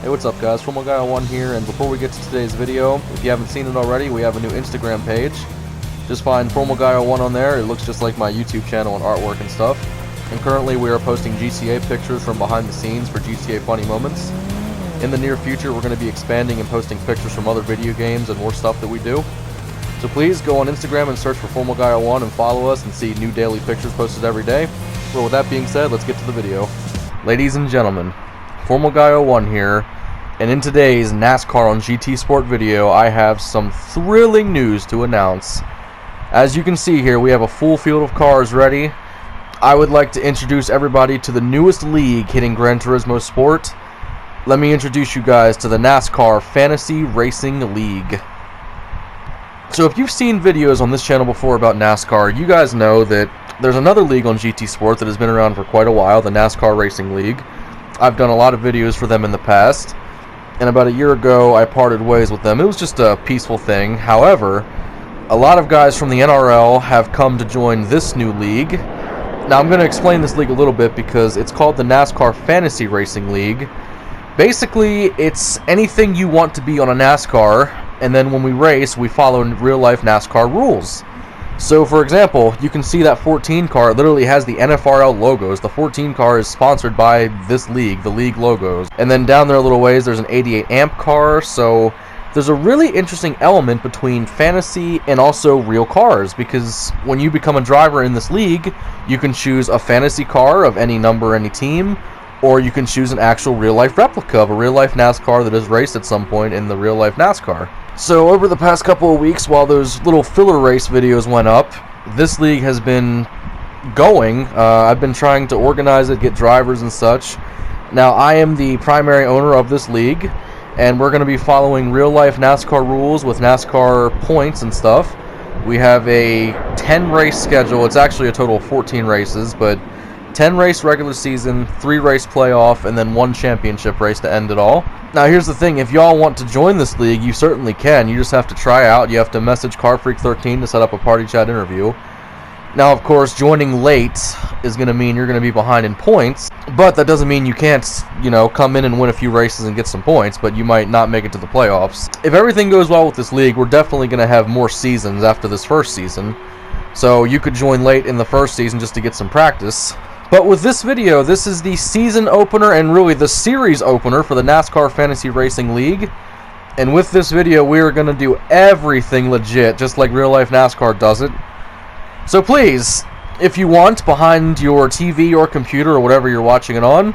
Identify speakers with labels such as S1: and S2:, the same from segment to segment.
S1: Hey, what's up guys, Formula Guy 1 here, and before we get to today's video, if you haven't seen it already, we have a new Instagram page. Just find Formula Guy 1 on there. It looks just like my YouTube channel and artwork and stuff. And currently we are posting GTA pictures from behind the scenes for GTA funny moments. In the near future we're going to be expanding and posting pictures from other video games and more stuff that we do. So please go on Instagram and search for Formula Guy 1 and follow us and see new daily pictures posted every day. Well, with that being said, let's get to the video. Ladies and gentlemen, Formula Guy 1 here. And in today's NASCAR on GT Sport video, I have some thrilling news to announce. As you can see here, we have a full field of cars ready. I would like to introduce everybody to the newest league hitting Gran Turismo Sport. Let me introduce you guys to the NASCAR Fantasy Racing League. So if you've seen videos on this channel before about NASCAR, you guys know that there's another league on GT Sport that has been around for quite a while, the NASCAR Racing League. I've done a lot of videos for them in the past. And about a year ago, I parted ways with them. It was just a peaceful thing. However, a lot of guys from the NRL have come to join this new league. Now, I'm going to explain this league a little bit because it's called the NASCAR Fantasy Racing League. Basically, it's anything you want to be on a NASCAR, and then when we race, we follow real-life NASCAR rules. So, for example, you can see that 14 car literally has the NFRL logos. The 14 car is sponsored by this league, the league logos. And then down there a little ways, there's an 88 amp car. So there's a really interesting element between fantasy and also real cars, because when you become a driver in this league, you can choose a fantasy car of any number, any team, or you can choose an actual real-life replica of a real-life NASCAR that is raced at some point in the real-life NASCAR. So over the past couple of weeks, while those little filler race videos went up, this league has been going. I've been trying to organize it, get drivers and such. Now, I am the primary owner of this league, and we're going to be following real-life NASCAR rules with NASCAR points and stuff. We have a 10-race schedule. It's actually a total of 14 races, but 10-race regular season, 3-race playoff, and then 1 championship race to end it all. Now, here's the thing. If y'all want to join this league, you certainly can. You just have to try out. You have to message CarFreak13 to set up a party chat interview. Now, of course, joining late is going to mean you're going to be behind in points, but that doesn't mean you can't, come in and win a few races and get some points, but you might not make it to the playoffs. If everything goes well with this league, we're definitely going to have more seasons after this first season. So you could join late in the first season just to get some practice. But with this video, this is the season opener and really the series opener for the NASCAR Fantasy Racing League. And with this video, we are going to do everything legit, just like real-life NASCAR does it. So please, if you want, behind your TV or computer or whatever you're watching it on,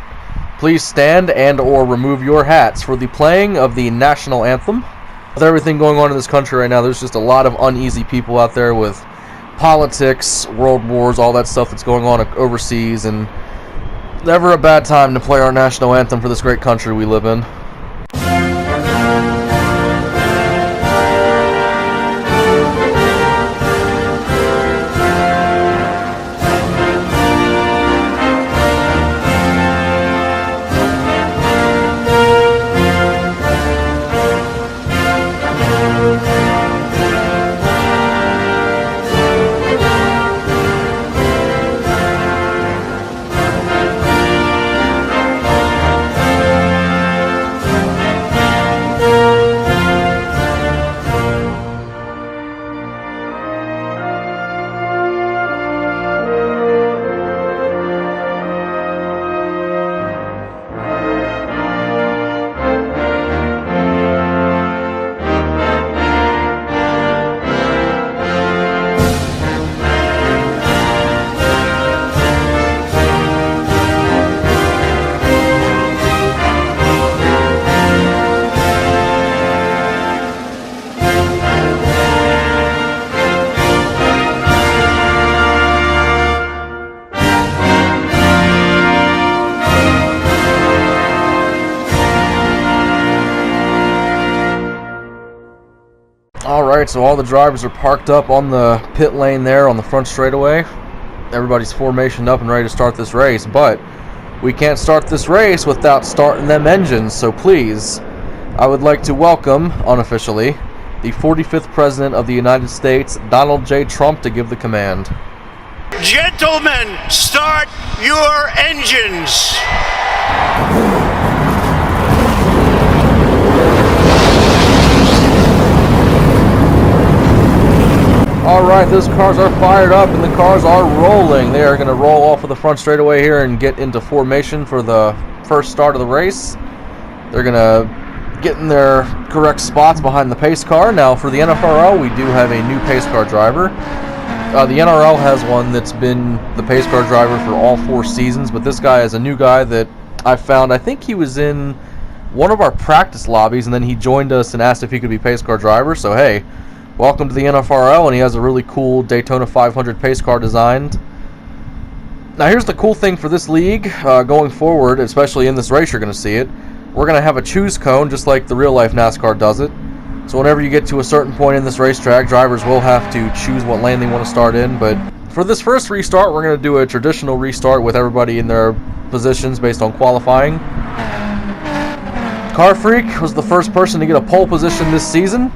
S1: please stand and or remove your hats for the playing of the national anthem. With everything going on in this country right now, there's just a lot of uneasy people out there with politics, world wars, all that stuff that's going on overseas, and never a bad time to play our national anthem for this great country we live in. Alright, so all the drivers are parked up on the pit lane there on the front straightaway. Everybody's formationed up and ready to start this race, but we can't start this race without starting them engines, so please, I would like to welcome, unofficially, the 45th President of the United States, Donald J. Trump, to give the command.
S2: Gentlemen, start your engines!
S1: Alright, those cars are fired up and the cars are rolling. They are going to roll off of the front straightaway here and get into formation for the first start of the race. They're going to get in their correct spots behind the pace car. Now, for the NFRL, we do have a new pace car driver. The NRL has one that's been the pace car driver for all 4 seasons, but this guy is a new guy that I found. I think he was in one of our practice lobbies, and then he joined us and asked if he could be pace car driver. So, hey, welcome to the NFRL, and he has a really cool Daytona 500 pace car designed. Now, here's the cool thing for this league going forward, especially in this race, you're going to see it. We're going to have a choose cone, just like the real-life NASCAR does it. So whenever you get to a certain point in this racetrack, drivers will have to choose what lane they want to start in. But for this first restart, we're going to do a traditional restart with everybody in their positions based on qualifying. Car Freak was the first person to get a pole position this season,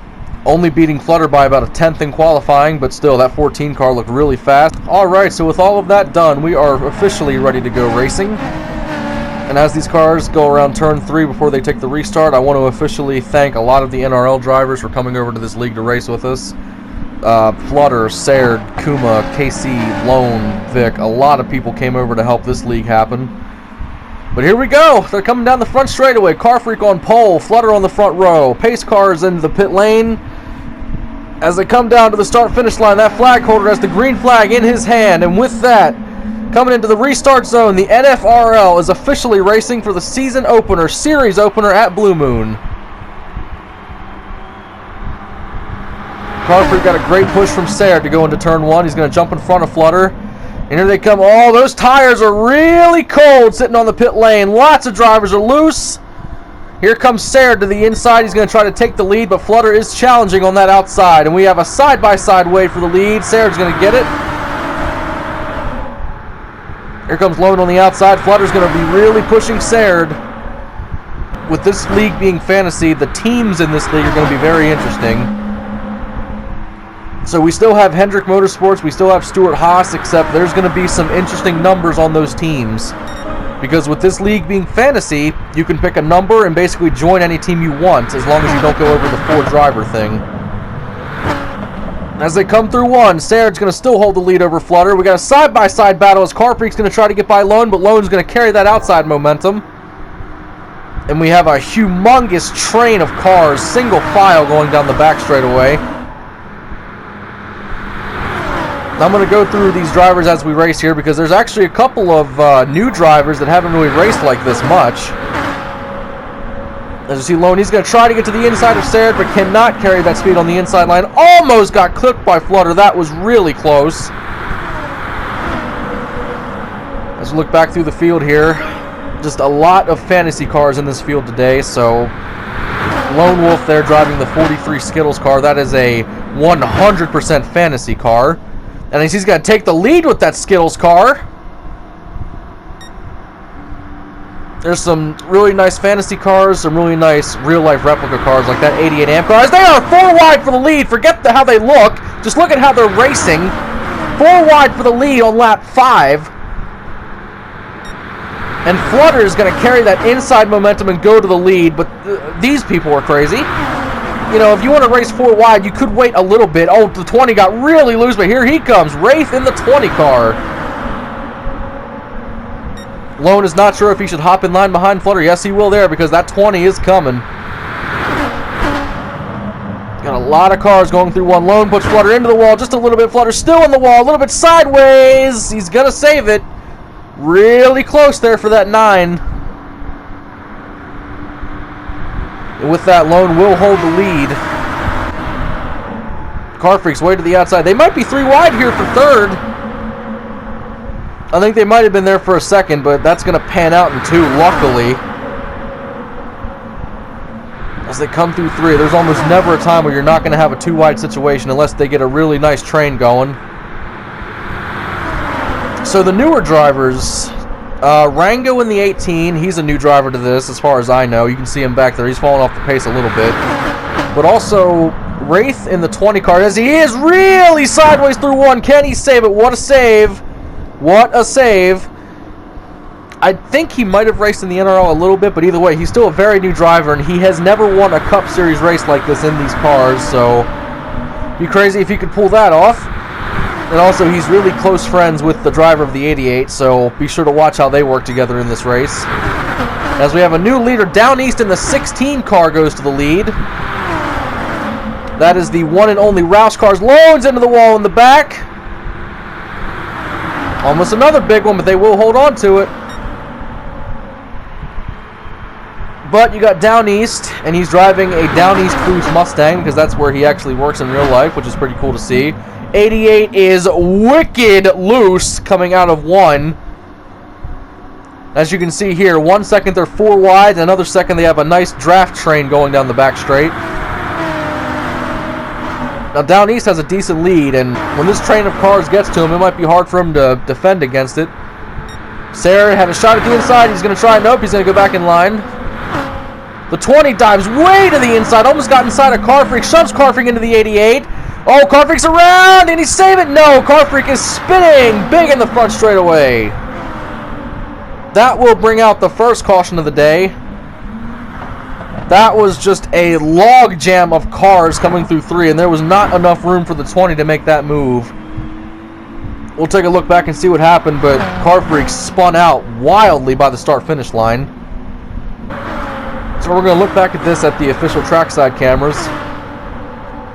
S1: only beating Flutter by about a 10th in qualifying, but still, that 14 car looked really fast. Alright, so with all of that done, we are officially ready to go racing. And as these cars go around turn 3 before they take the restart, I want to officially thank a lot of the NRL drivers for coming over to this league to race with us. Flutter, Saird, Kuma, KC, Lone, Vic, a lot of people came over to help this league happen. But here we go. They're coming down the front straightaway. Car Freak on pole, Flutter on the front row. Pace cars into the pit lane. As they come down to the start-finish line, that flag holder has the green flag in his hand. And with that, coming into the restart zone, the NFRL is officially racing for the season opener, series opener at Blue Moon. Car Freak got a great push from Saird to go into turn 1. He's going to jump in front of Flutter. And here they come. Oh, those tires are really cold sitting on the pit lane. Lots of drivers are loose. Here comes Saird to the inside. He's going to try to take the lead, but Flutter is challenging on that outside. And we have a side-by-side wait for the lead. Saird's going to get it. Here comes Lone on the outside. Flutter's going to be really pushing Saird. With this league being fantasy, the teams in this league are going to be very interesting. So we still have Hendrick Motorsports, we still have Stuart Haas, except there's going to be some interesting numbers on those teams. Because with this league being fantasy, you can pick a number and basically join any team you want, as long as you don't go over the 4-driver thing. As they come through 1, Saird's going to still hold the lead over Flutter. We got a side-by-side battle as Car Freak's going to try to get by Lone, but Lone's going to carry that outside momentum. And we have a humongous train of cars, single file going down the back straightaway. I'm going to go through these drivers as we race here because there's actually a couple of new drivers that haven't really raced like this much. As you see, Lone, he's going to try to get to the inside of Saird, but cannot carry that speed on the inside line. Almost got clipped by Flutter. That was really close. As we look back through the field here, just a lot of fantasy cars in this field today. So Lone Wolf there driving the 43 Skittles car. That is a 100% fantasy car. And he's going to take the lead with that Skittles car. There's some really nice fantasy cars, some really nice real-life replica cars like that 88 amp cars. They are 4 wide for the lead. Forget how they look. Just look at how they're racing. 4 wide for the lead on lap 5. And Flutter is going to carry that inside momentum and go to the lead. But these people are crazy. You know, if you want to race 4 wide, you could wait a little bit. Oh, the 20 got really loose, but here he comes. Wraith in the 20 car. Lone is not sure if he should hop in line behind Flutter. Yes, he will there because that 20 is coming. Got a lot of cars going through 1. Lone puts Flutter into the wall just a little bit. Flutter still in the wall, a little bit sideways. He's going to save it. Really close there for that 9. And with that, Lone will hold the lead. Car Freak's way to the outside. They might be 3 wide here for 3rd. I think they might have been there for a second, but that's going to pan out in 2, luckily. As they come through 3, there's almost never a time where you're not going to have a 2 wide situation unless they get a really nice train going. So the newer drivers, Rango in the 18, he's a new driver to this as far as I know. You can see him back there. He's falling off the pace a little bit. But also Wraith in the 20 car, as he is really sideways through 1. Can he save it? What a save. What a save. I think he might have raced in the NRL a little bit, but either way, he's still a very new driver, and he has never won a Cup Series race like this in these cars, so Be crazy if he could pull that off. And also, he's really close friends with the driver of the 88, so be sure to watch how they work together in this race. As we have a new leader down east in the 16 car goes to the lead. That is the one and only Roush cars. Loads into the wall in the back. Almost another big one, but they will hold on to it. But you got down east, and he's driving a down east Boost Mustang because that's where he actually works in real life, which is pretty cool to see. 88 is wicked loose coming out of 1. As you can see here, 1 second they're 4 wide, another second they have a nice draft train going down the back straight. Now down east has a decent lead, and when this train of cars gets to him, it might be hard for him to defend against it. Sarah had a shot at the inside. He's going to try. Nope, he's going to go back in line. The 20 dives way to the inside. Almost got inside a Car Freak. Shoves Car Freak into the 88. Oh, Car Freak's around. Did he save it? No. Car Freak is spinning big in the front straightaway. That will bring out the first caution of the day. That was just a log jam of cars coming through 3, and there was not enough room for the 20 to make that move. We'll take a look back and see what happened, but Car Freak spun out wildly by the start-finish line. So we're going to look back at this at the official trackside cameras.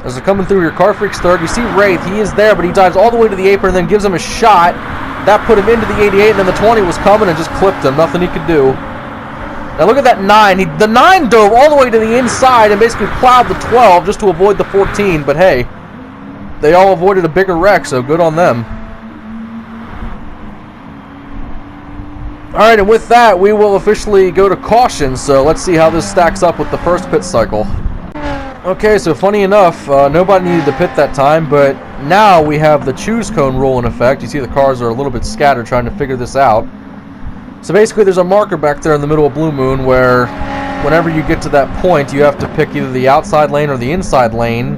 S1: As they're coming through here, Car Freak's third. You see Wraith, he is there, but he dives all the way to the apron and then gives him a shot. That put him into the 88, and then the 20 was coming and just clipped him. Nothing he could do. Now look at that 9. The 9 dove all the way to the inside and basically plowed the 12 just to avoid the 14, but hey, they all avoided a bigger wreck, so good on them. Alright, and with that, we will officially go to caution, so let's see how this stacks up with the first pit cycle. Okay, so funny enough, nobody needed to pit that time, but now we have the choose cone rule in effect. You see the cars are a little bit scattered trying to figure this out. So basically there's a marker back there in the middle of Blue Moon where whenever you get to that point, you have to pick either the outside lane or the inside lane,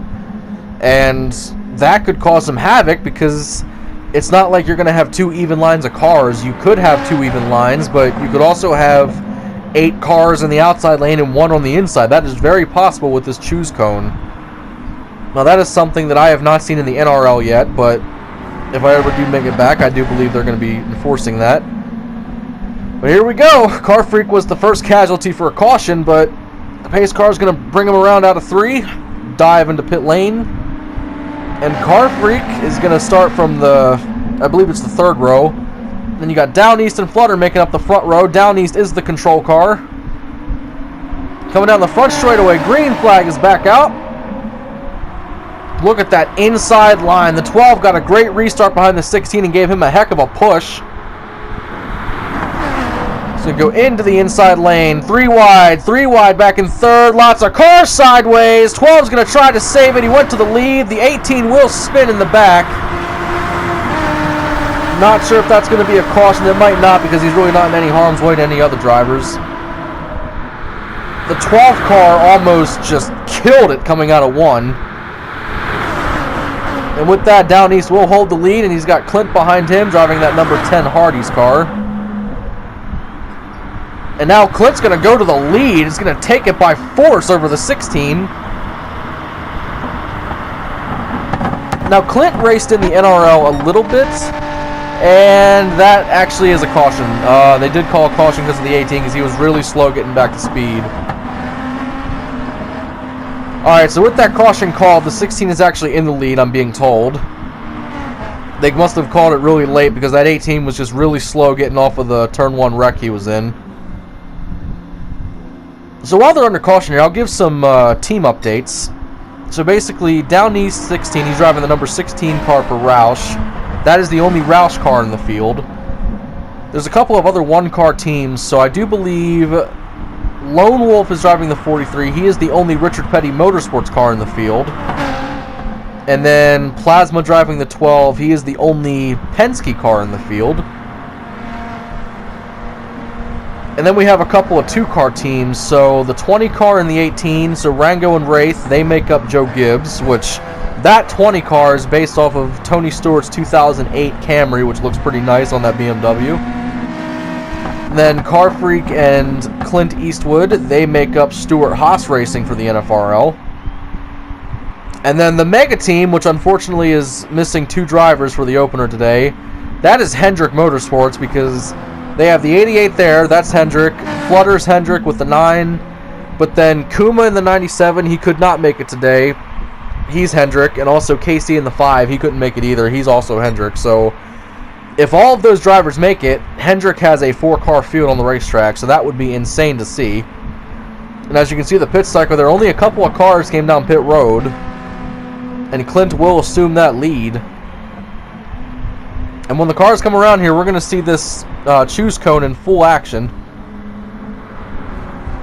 S1: and that could cause some havoc because it's not like you're going to have 2 even lines of cars. You could have 2 even lines, but you could also have 8 cars in the outside lane and 1 on the inside. That is very possible with this choose cone. Now that is something that I have not seen in the NRL yet, but if I ever do make it back, I do believe they're going to be enforcing that. But here we go. Car Freak was the first casualty for a caution, but the pace car is going to bring him around out of 3, dive into pit lane. And Car Freak is going to start from the, I believe it's the 3rd row. Then you got Down East and Flutter making up the front row. Down East is the control car. Coming down the front straightaway, green flag is back out. Look at that inside line. The 12 got a great restart behind the 16 and gave him a heck of a push. So go into the inside lane, 3 wide back in 3rd, lots of cars sideways. 12's going to try to save it. He went to the lead. The 18 will spin in the back. Not sure if that's going to be a caution. It might not because he's really not in any harm's way to any other drivers. The 12 car almost just killed it coming out of 1. And with that, Down East will hold the lead, and he's got Clint behind him driving that number 10 Hardy's car. And now Clint's going to go to the lead. He's going to take it by force over the 16. Now Clint raced in the NRL a little bit, and that actually is a caution. They did call a caution because of the 18 because he was really slow getting back to speed. Alright, so with that caution called, the 16 is actually in the lead, I'm being told. They must have called it really late because that 18 was just really slow getting off of the turn 1 wreck he was in. So while they're under caution here, I'll give some team updates. So basically, Down East 16, he's driving the number 16 car for Roush. That is the only Roush car in the field. There's a couple of other 1-car teams, so I do believe Lone Wolf is driving the 43. He is the only Richard Petty Motorsports car in the field. And then Plasma driving the 12. He is the only Penske car in the field. And then we have a couple of 2-car teams. So the 20 car and the 18. So Rango and Wraith, they make up Joe Gibbs, which that 20 car is based off of Tony Stewart's 2008 Camry, which looks pretty nice on that BMW. And then Car Freak and Clint Eastwood, they make up Stuart Haas Racing for the NFRL. And then the Mega Team, which unfortunately is missing 2 drivers for the opener today, that is Hendrick Motorsports, because they have the 88 there, that's Hendrick, Flutter's Hendrick with the 9, but then Kuma in the 97, he could not make it today, he's Hendrick, and also Casey in the 5, he couldn't make it either, he's also Hendrick. So if all of those drivers make it, Hendrick has a 4-car field on the racetrack, so that would be insane to see. And as you can see, the pit cycle there, only a couple of cars came down pit road, and Clint will assume that lead. And when the cars come around here, we're going to see this choose cone in full action.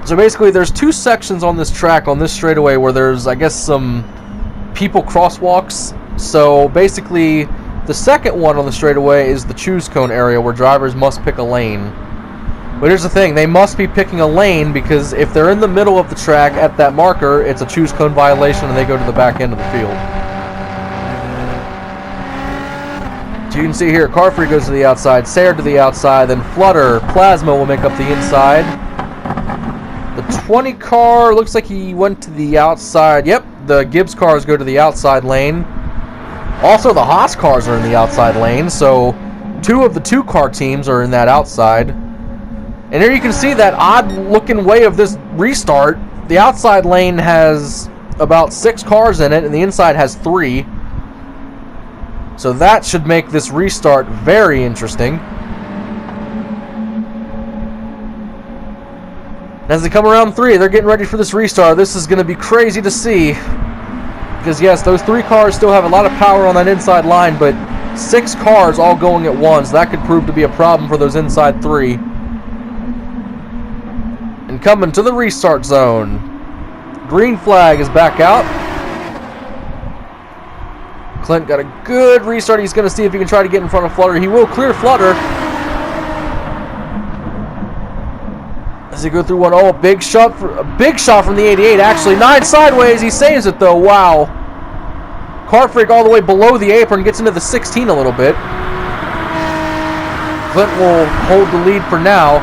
S1: So basically, there's 2 sections on this track, on this straightaway, where there's, I guess, some people crosswalks. So basically, the second one on the straightaway is the choose cone area, where drivers must pick a lane. But here's the thing, they must be picking a lane, because if they're in the middle of the track at that marker, it's a choose cone violation and they go to the back end of the field. So you can see here, Carfree goes to the outside, Sayre to the outside, then Flutter, Plasma will make up the inside. The 20 car, looks like he went to the outside. Yep, the Gibbs cars go to the outside lane. Also, the Haas cars are in the outside lane, so 2 of the 2-car teams are in that outside. And here you can see that odd-looking way of this restart. The outside lane has about 6 cars in it, and the inside has 3. So that should make this restart very interesting. As they come around 3, they're getting ready for this restart. This is going to be crazy to see. Because yes, those 3 cars still have a lot of power on that inside line, but 6 cars all going at once. That could prove to be a problem for those inside 3. And coming to the restart zone. Green flag is back out. Clint got a good restart. He's going to see if he can try to get in front of Flutter. He will clear Flutter. As he go through one, a big shot from the 88. Actually, 9 sideways. He saves it though. Wow. Carfreak all the way below the apron, gets into the 16 a little bit. Clint will hold the lead for now.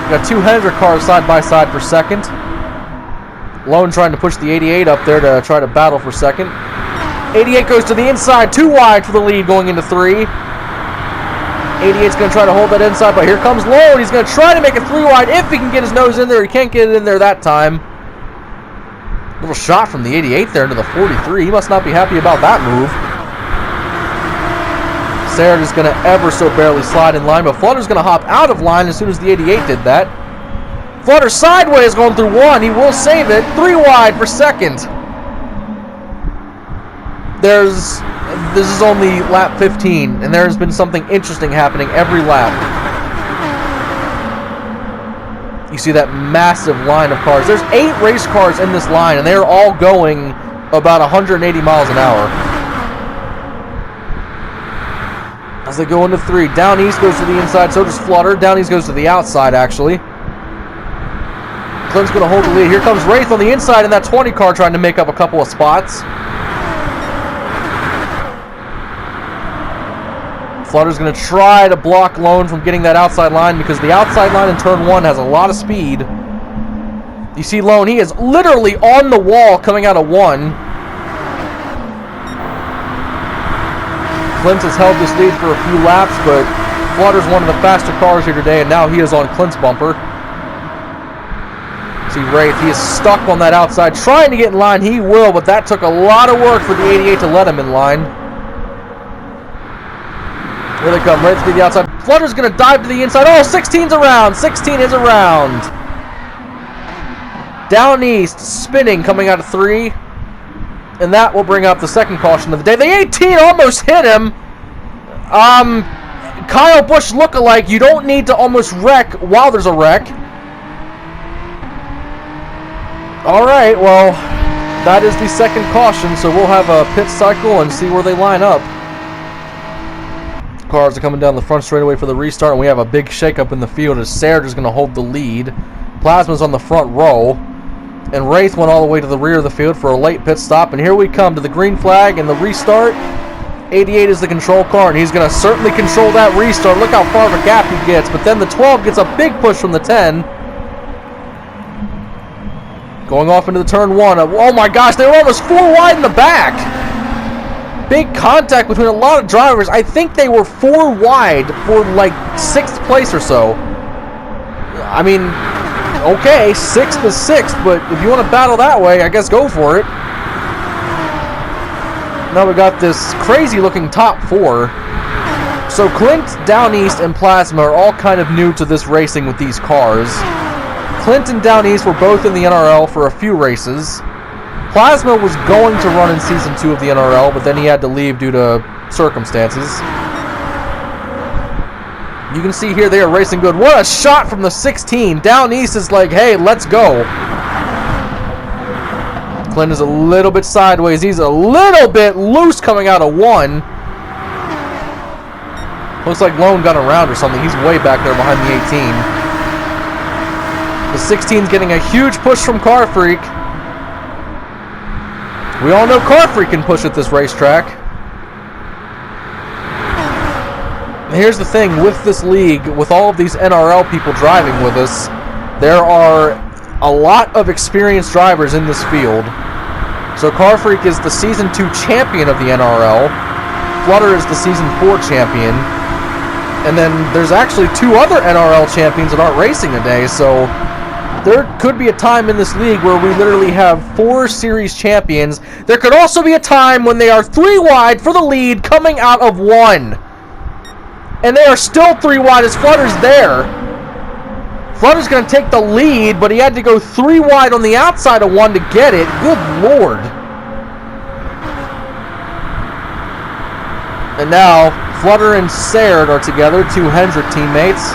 S1: Got 2 Hendrick cars side by side for second. Lone trying to push the 88 up there to try to battle for second. 88 goes to the inside, 2 wide for the lead going into 3. 88's going to try to hold that inside, but here comes Lone. He's going to try to make it 3 wide if he can get his nose in there. He can't get it in there that time. Little shot from the 88 there into the 43. He must not be happy about that move. Sayre is going to ever so barely slide in line, but Flutter's going to hop out of line as soon as the 88 did that. Flutter sideways going through 1. He will save it. 3 wide for second. This is only lap 15, and there has been something interesting happening every lap. You see that massive line of cars. There's 8 race cars in this line, and they're all going about 180 miles an hour. As they go into 3, Down East goes to the inside, so does Flutter. Down East goes to the outside, actually. Clint's going to hold the lead. Here comes Wraith on the inside in that 20 car trying to make up a couple of spots. Flutter's going to try to block Lone from getting that outside line because the outside line in turn 1 has a lot of speed. You see Lone, he is literally on the wall coming out of 1. Clint has held this lead for a few laps, but Flutter's one of the faster cars here today, and now he is on Clint's bumper. See Wraith, he is stuck on that outside, trying to get in line. He will, but that took a lot of work for the 88 to let him in line. Here they come, Wraith to the outside. Flutter's going to dive to the inside. Oh, 16's around. 16 is around. Down East, spinning, coming out of 3. And that will bring up the second caution of the day. The 18 almost hit him. Kyle Busch lookalike. You don't need to almost wreck while there's a wreck. Alright, well, that is the second caution, so we'll have a pit cycle and see where they line up. Cars are coming down the front straightaway for the restart, and we have a big shakeup in the field as Sayre is going to hold the lead. Plasma's on the front row, and Wraith went all the way to the rear of the field for a late pit stop, and here we come to the green flag and the restart. 88 is the control car, and he's going to certainly control that restart. Look how far of a gap he gets, but then the 12 gets a big push from the 10. Going off into the turn one. Oh my gosh, they were almost 4 wide in the back. Big contact between a lot of drivers. I think they were 4 wide for like 6th place or so. I mean, okay, 6th is 6th, but if you want to battle that way, I guess go for it. Now we got this crazy looking top 4. So Clint, Down East, and Plasma are all kind of new to this racing with these cars. Clint and Down East were both in the NRL for a few races. Plasma was going to run in Season 2 of the NRL, but then he had to leave due to circumstances. You can see here they are racing good. What a shot from the 16. Down East is like, hey, let's go. Clint is a little bit sideways. He's a little bit loose coming out of 1. Looks like Lone got around or something. He's way back there behind the 18. The 16's getting a huge push from Car Freak. We all know Car Freak can push at this racetrack. And here's the thing, with this league, with all of these NRL people driving with us, there are a lot of experienced drivers in this field. So Car Freak is the Season 2 champion of the NRL. Flutter is the Season 4 champion. And then there's actually 2 other NRL champions that aren't racing today, so there could be a time in this league where we literally have 4 series champions. There could also be a time when they are 3 wide for the lead coming out of 1. And they are still 3 wide as Flutter's there. Flutter's going to take the lead, but he had to go 3 wide on the outside of 1 to get it. Good Lord. And now, Flutter and Saird are together, 2 Hendrick teammates.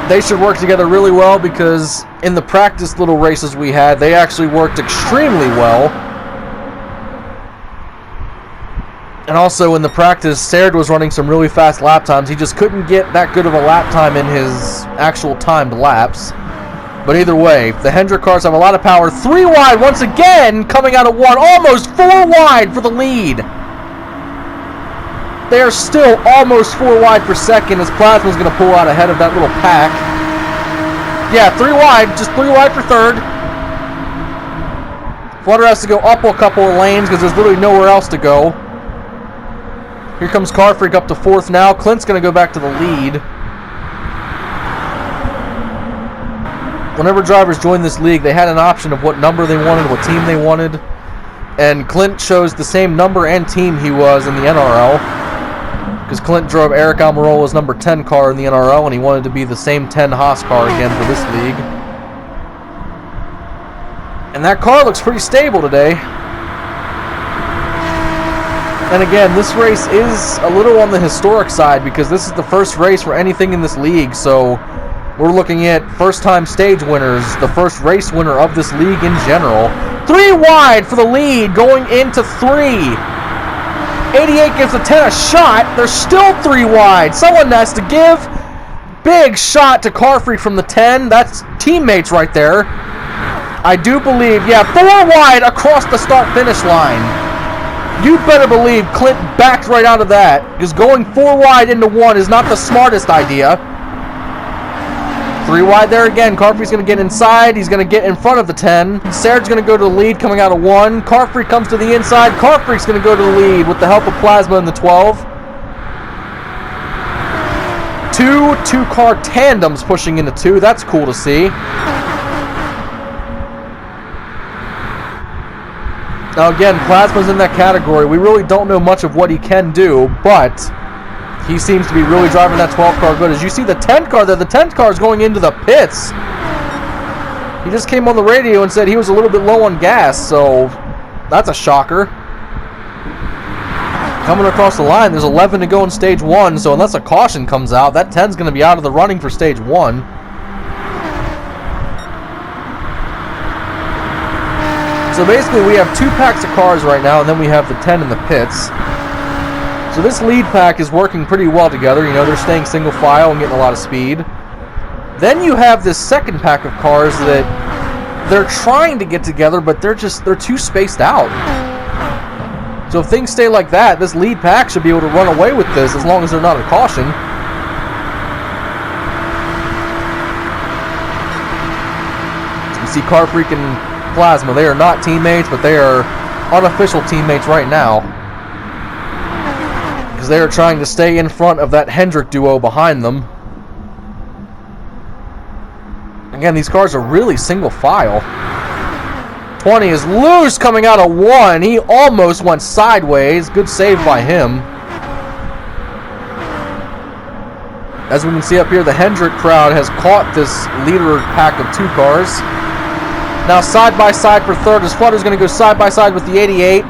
S1: They should work together really well because in the practice little races we had, they actually worked extremely well. And also in the practice, Saird was running some really fast lap times. He just couldn't get that good of a lap time in his actual timed laps. But either way, the Hendrick cars have a lot of power. 3 wide once again, coming out of 1, almost 4 wide for the lead. They are still almost 4 wide for second as Plasma's going to pull out ahead of that little pack. Yeah, 3 wide, just 3 wide for third. Flutter has to go up a couple of lanes because there's literally nowhere else to go. Here comes Car Freak up to 4th now. Clint's going to go back to the lead. Whenever drivers join this league, they had an option of what number they wanted, what team they wanted. And Clint chose the same number and team he was in the NRL. Because Clint drove Eric Almirola's number 10 car in the NRL, and he wanted to be the same 10 Haas car again for this league. And that car looks pretty stable today. And again, this race is a little on the historic side because this is the first race for anything in this league. So we're looking at first-time stage winners, the first race winner of this league in general. 3 wide for the lead going into 3. 88 gives the 10 a shot. They're still 3 wide. Someone has to give. Big shot to Car Freak from the 10. That's teammates right there. I do believe, yeah, 4 wide across the start-finish line. You better believe Clint backed right out of that, because going 4 wide into 1 is not the smartest idea. 3 wide there again. Car Freak's going to get inside. He's going to get in front of the 10. Saird's going to go to the lead coming out of 1. Car Freak comes to the inside. Car Freak's going to go to the lead with the help of Plasma in the 12. 2 two-car tandems pushing into 2. That's cool to see. Now again, Plasma's in that category. We really don't know much of what he can do, but he seems to be really driving that 12 car good. As you see the 10 car there, the 10 car is going into the pits. He just came on the radio and said he was a little bit low on gas, so that's a shocker. Coming across the line, there's 11 to go in stage 1, so unless a caution comes out, that 10's going to be out of the running for stage 1. So basically we have 2 packs of cars right now, and then we have the 10 in the pits. So this lead pack is working pretty well together. You know, they're staying single file and getting a lot of speed. Then you have this second pack of cars that they're trying to get together, but they're too spaced out. So if things stay like that, this lead pack should be able to run away with this as long as they're not a caution. see Car Freak and Plasma. They are not teammates, but they are unofficial teammates right now. Because they are trying to stay in front of that Hendrick duo behind them. Again, these cars are really single file. 20 is loose coming out of 1. He almost went sideways. Good save by him. As we can see up here, the Hendrick crowd has caught this leader pack of 2 cars. Now side by side for third as Flutter's going to go side by side with the 88.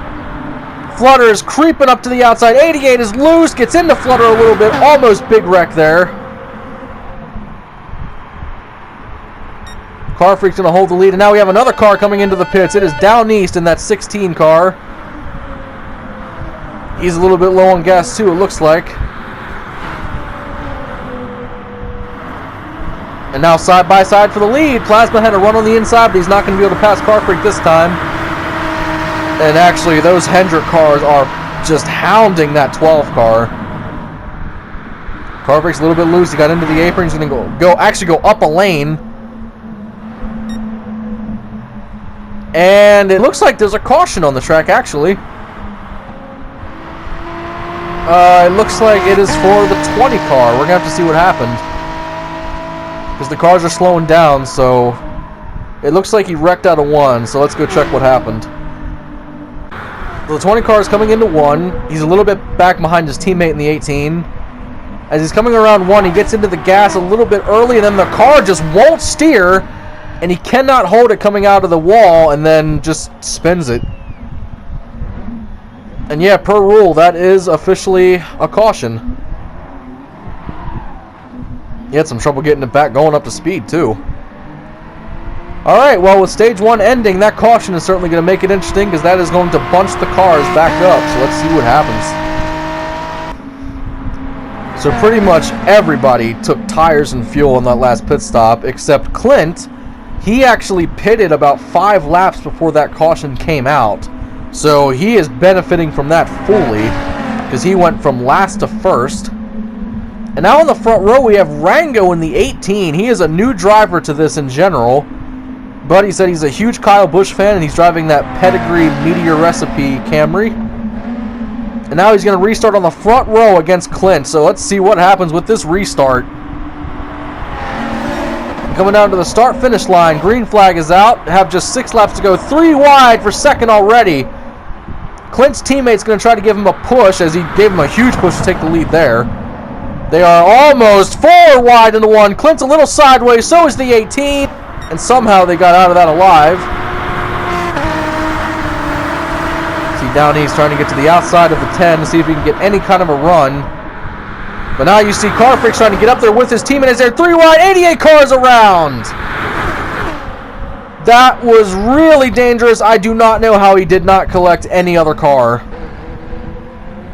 S1: Flutter is creeping up to the outside. 88 is loose, gets into Flutter a little bit. Almost big wreck there. Car Freak's going to hold the lead, and now we have another car coming into the pits. It is down east in that 16 car. He's a little bit low on gas too, it looks like. And now side by side for the lead. Plasma had a run on the inside, but he's not going to be able to pass Car Freak this time. And actually, those Hendrick cars are just hounding that 12 car. Car Freak's a little bit loose. He got into the apron. He's going to go up a lane. And it looks like there's a caution on the track, actually. It looks like it is for the 20 car. We're going to have to see what happened. Because the cars are slowing down, so it looks like he wrecked out of 1, so let's go check what happened. So the 20 car is coming into 1. He's a little bit back behind his teammate in the 18. As he's coming around 1, he gets into the gas a little bit early, and then the car just won't steer, and he cannot hold it coming out of the wall, and then just spins it. And yeah, per rule, that is officially a caution. He had some trouble getting it back going up to speed, too. Alright, well, with stage 1 ending, that caution is certainly going to make it interesting, because that is going to bunch the cars back up. So let's see what happens. So pretty much everybody took tires and fuel on that last pit stop, except Clint. He actually pitted about 5 laps before that caution came out. So he is benefiting from that fully, because he went from last to first. And now in the front row, we have Rango in the 18. He is a new driver to this in general. But he said he's a huge Kyle Busch fan, and he's driving that Pedigree Meteor Recipe Camry. And now he's going to restart on the front row against Clint. So let's see what happens with this restart. Coming down to the start-finish line. Green flag is out. Have just 6 laps to go. 3 wide for second already. Clint's teammate's going to try to give him a push, as he gave him a huge push to take the lead there. They are almost 4 wide into 1. Clint's a little sideways, so is the 18. And somehow they got out of that alive. See, down east trying to get to the outside of the 10 to see if he can get any kind of a run. But now you see Car Freak trying to get up there with his team, and as they're 3 wide, 88 cars around. That was really dangerous. I do not know how he did not collect any other car.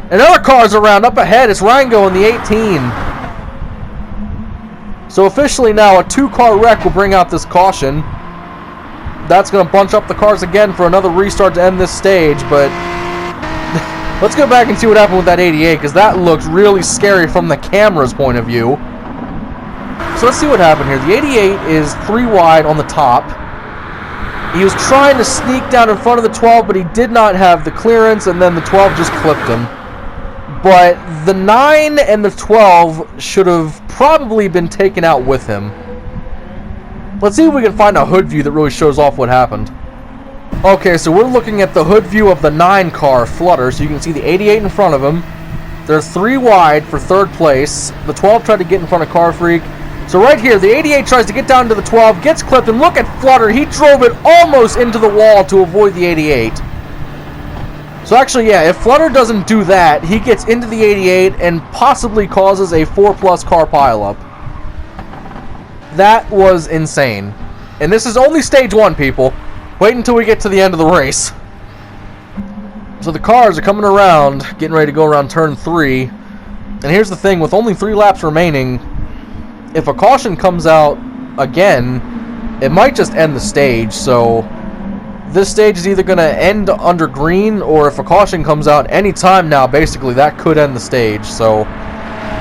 S1: Another car's around up ahead. It's Rango in the 18. So officially now a 2-car wreck will bring out this caution. That's going to bunch up the cars again for another restart to end this stage. But let's go back and see what happened with that 88, because that looked really scary from the camera's point of view. So let's see what happened here. The 88 is 3 wide on the top. He was trying to sneak down in front of the 12, but he did not have the clearance, and then the 12 just clipped him. But the 9 and the 12 should have probably been taken out with him. Let's see if we can find a hood view that really shows off what happened. Okay, so we're looking at the hood view of the 9 car, Flutter, so you can see the 88 in front of him. They're 3 wide for 3rd place. The 12 tried to get in front of Car Freak. So right here, the 88 tries to get down to the 12, gets clipped, and look at Flutter. He drove it almost into the wall to avoid the 88. So actually, yeah, if Flutter doesn't do that, he gets into the 88 and possibly causes a 4+ car pileup. That was insane. And this is only stage 1, people. Wait until we get to the end of the race. So the cars are coming around, getting ready to go around turn 3. And here's the thing, with only 3 laps remaining, if a caution comes out again, it might just end the stage. So this stage is either going to end under green, or if a caution comes out any time now, basically that could end the stage. So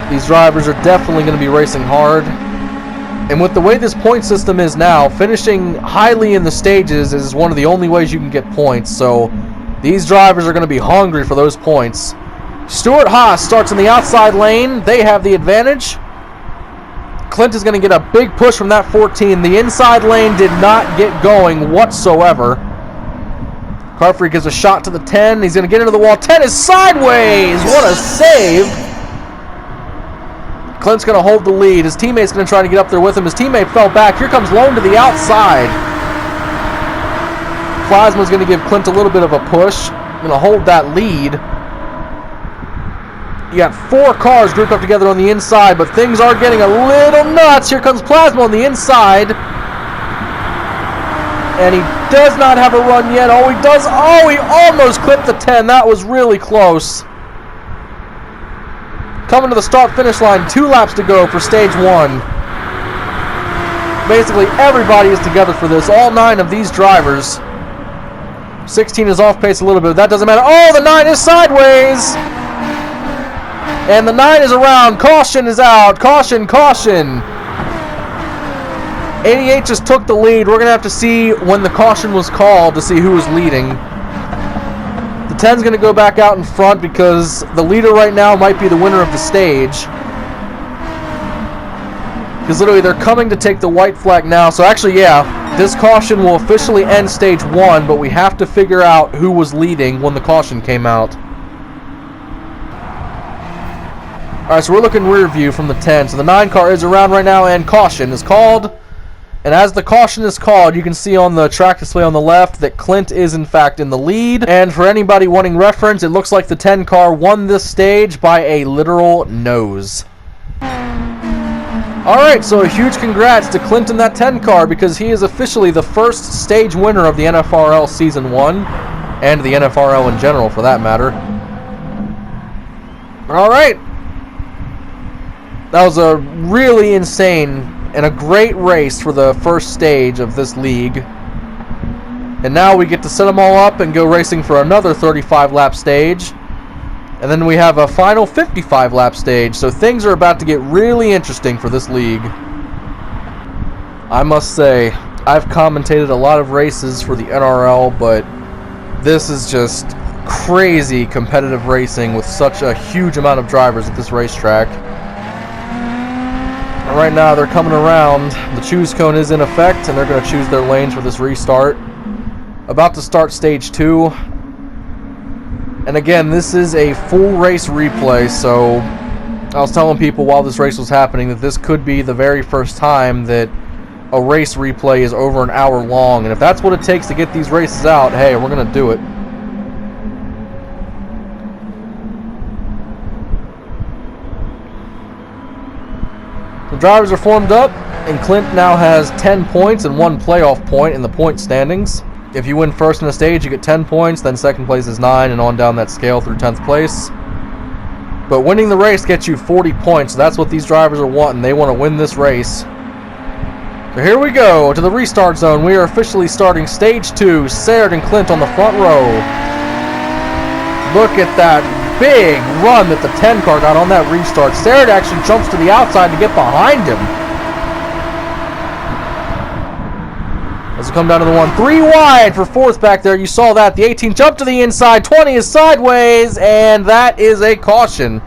S1: these drivers are definitely going to be racing hard. And with the way this point system is now, finishing highly in the stages is one of the only ways you can get points. So these drivers are going to be hungry for those points. Stuart Haas starts in the outside lane. They have the advantage. Clint is going to get a big push from that 14. The inside lane did not get going whatsoever. Car Freak gives a shot to the 10. He's going to get into the wall. 10 is sideways. What a save. Clint's going to hold the lead. His teammate's going to try to get up there with him. His teammate fell back. Here comes Lone to the outside. Plasma's going to give Clint a little bit of a push. Going to hold that lead. You got 4 cars grouped up together on the inside, but things are getting a little nuts. Here comes Plasma on the inside. And he does not have a run yet. Oh, he does. Oh, he almost clipped the 10. That was really close. Coming to the start-finish line, 2 laps to go for stage 1. Basically, everybody is together for this. All 9 of these drivers. 16 is off pace a little bit. That doesn't matter. Oh, the 9 is sideways. And the 9 is around. Caution is out. Caution, caution. 88 just took the lead. We're going to have to see when the caution was called to see who was leading. The 10's going to go back out in front because the leader right now might be the winner of the stage. Because literally they're coming to take the white flag now. So actually, yeah, this caution will officially end stage 1, but we have to figure out who was leading when the caution came out. Alright, so we're looking rear view from the 10. So the 9 car is around right now and caution is called. And as the caution is called, you can see on the track display on the left that Clint is in fact in the lead. And for anybody wanting reference, it looks like the 10 car won this stage by a literal nose. Alright, so a huge congrats to Clint in that 10 car because he is officially the first stage winner of the NFRL Season 1. And the NFRL in general, for that matter. Alright. That was a really insane and a great race for the first stage of this league. And now we get to set them all up and go racing for another 35-lap stage. And then we have a final 55-lap stage. So things are about to get really interesting for this league. I must say, I've commentated a lot of races for the NRL, but this is just crazy competitive racing with such a huge amount of drivers at this racetrack. Right now they're coming around. The choose cone is in effect and they're going to choose their lanes for this restart. About to start stage 2. And again, this is a full race replay, so I was telling people while this race was happening that this could be the very first time that a race replay is over an hour long. And if that's what it takes to get these races out, hey, we're going to do it. The drivers are formed up, and Clint now has 10 points and 1 playoff point in the point standings. If you win first in a stage, you get 10 points, then second place is 9, and on down that scale through 10th place. But winning the race gets you 40 points, so that's what these drivers are wanting. They want to win this race. So here we go to the restart zone. We are officially starting stage 2. Sarah and Clint on the front row. Look at that big run that the 10 car got on that restart. Sarah actually jumps to the outside to get behind him. As we come down to the 1, 3 wide for 4th back there. You saw that. The 18 jumped to the inside. 20 is sideways, and that is a caution.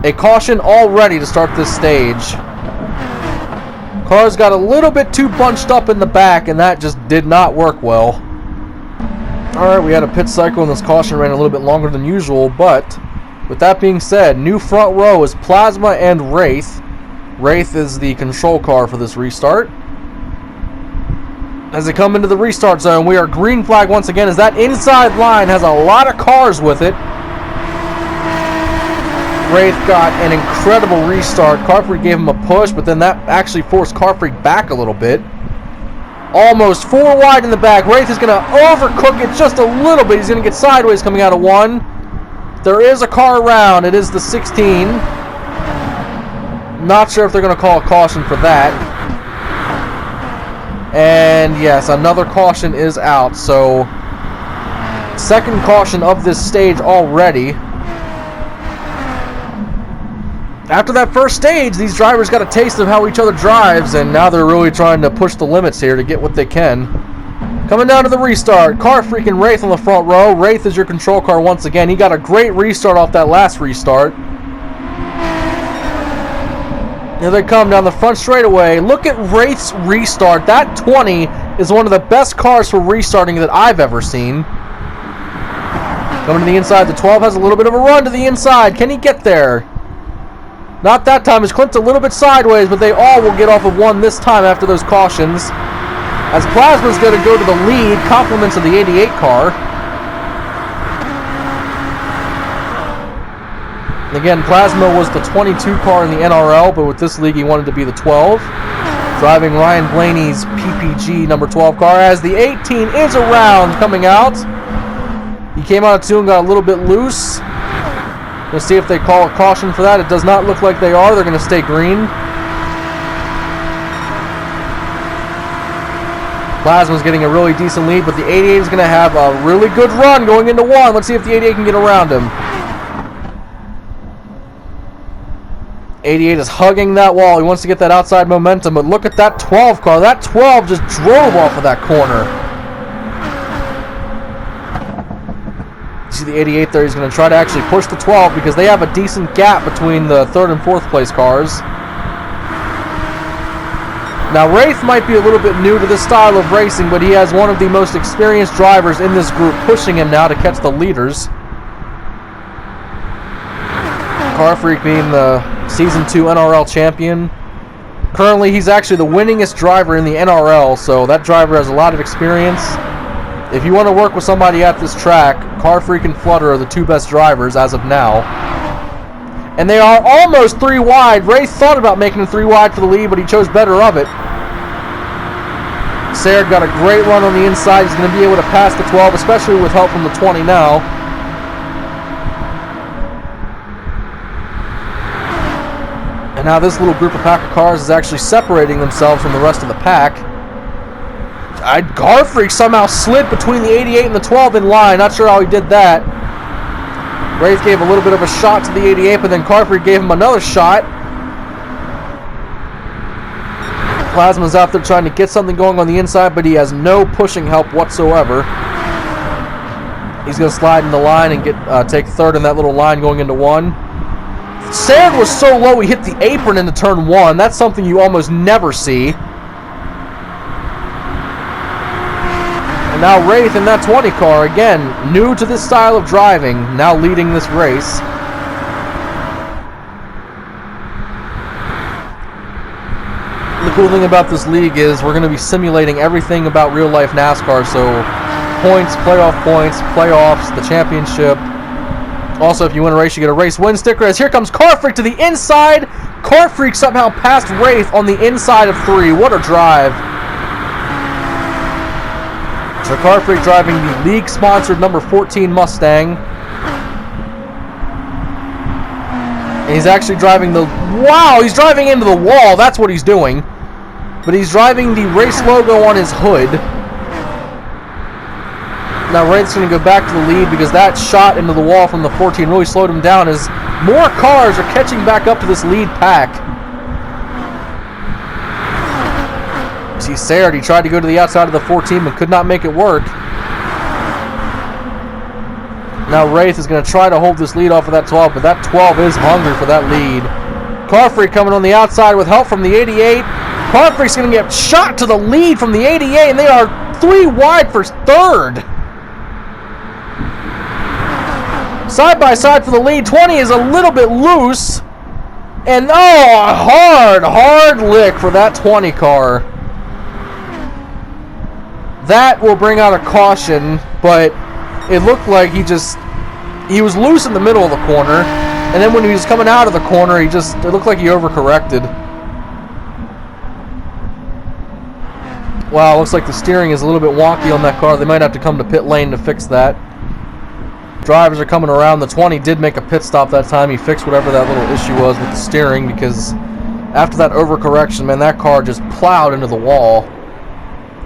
S1: A caution already to start this stage. Cars got a little bit too bunched up in the back, and that just did not work well. Alright, we had a pit cycle and this caution ran a little bit longer than usual, but with that being said, new front row is Plasma and Wraith. Wraith is the control car for this restart. As they come into the restart zone, we are green flag once again as that inside line has a lot of cars with it. Wraith got an incredible restart. Car Freak gave him a push, but then that actually forced Car Freak back a little bit. Almost 4 wide in the back. Wraith is going to overcook it just a little bit. He's going to get sideways coming out of 1. There is a car around. It is the 16. Not sure if they're going to call a caution for that. And yes, another caution is out. So, second caution of this stage already. After that first stage, these drivers got a taste of how each other drives, and now they're really trying to push the limits here to get what they can. Coming down to the restart, Car Freak and Wraith on the front row. Wraith is your control car once again. He got a great restart off that last restart. Here they come down the front straightaway. Look at Wraith's restart. That 20 is one of the best cars for restarting that I've ever seen. Coming to the inside, the 12 has a little bit of a run to the inside. Can he get there? Not that time. His Clint's a little bit sideways, but they all will get off of 1 this time after those cautions. As Plasma's going to go to the lead, compliments of the 88 car. Again, Plasma was the 22 car in the NRL, but with this league he wanted to be the 12. Driving Ryan Blaney's PPG number 12 car as the 18 is around coming out. He came out of 2 and got a little bit loose. Let's see if they call a caution for that. It does not look like they are. They're going to stay green. Plasma's getting a really decent lead, but the 88 is going to have a really good run going into 1. Let's see if the 88 can get around him. 88 is hugging that wall. He wants to get that outside momentum, but look at that 12 car. That 12 just drove off of that corner. See the 88 there. He's going to try to actually push the 12 because they have a decent gap between the 3rd and 4th place cars. Now, Wraith might be a little bit new to this style of racing, but he has one of the most experienced drivers in this group pushing him now to catch the leaders. Car Freak being the Season 2 NRL champion. Currently, he's actually the winningest driver in the NRL, so that driver has a lot of experience. If you want to work with somebody at this track, Car Freak and Flutter are the 2 best drivers as of now. And they are almost 3 wide. Wraith thought about making it 3 wide for the lead, but he chose better of it. Sayre got a great run on the inside. He's going to be able to pass the 12, especially with help from the 20 now. And now this little group of pack of cars is actually separating themselves from the rest of the pack. Car Freak somehow slid between the 88 and the 12 in line. Not sure how he did that. Wraith gave a little bit of a shot to the 88, but then Car Freak gave him another shot. Plasma's out there trying to get something going on the inside, but he has no pushing help whatsoever. He's going to slide in the line and take 3rd in that little line going into 1. Sayre was so low he hit the apron into turn 1. That's something you almost never see. And now Wraith in that 20 car, again, new to this style of driving, now leading this race. The cool thing about this league is we're going to be simulating everything about real-life NASCAR, so points, playoffs, the championship. Also, if you win a race, you get a race win sticker. As here comes Car Freak to the inside. Car Freak somehow passed Wraith on the inside of 3. What a drive. So Car Freak driving the league-sponsored number 14 Mustang. And he's actually driving the... Wow, he's driving into the wall. That's what he's doing. But he's driving the race logo on his hood. Now Wraith's going to go back to the lead because that shot into the wall from the 14 really slowed him down as more cars are catching back up to this lead pack. See Sayre, he tried to go to the outside of the 14 but could not make it work. Now Wraith is going to try to hold this lead off of that 12, but that 12 is hungry for that lead. Car Freak coming on the outside with help from the 88. Car Freak's going to get shot to the lead from the 88, and they are 3 wide for 3rd. Side by side for the lead. 20 is a little bit loose. And a hard lick for that 20 car. That will bring out a caution, but it looked like he was loose in the middle of the corner. And then when he was coming out of the corner, it looked like he overcorrected. Wow, looks like the steering is a little bit wonky on that car. They might have to come to pit lane to fix that. Drivers are coming around. The 20 did make a pit stop that time. He fixed whatever that little issue was with the steering because after that overcorrection, man, that car just plowed into the wall.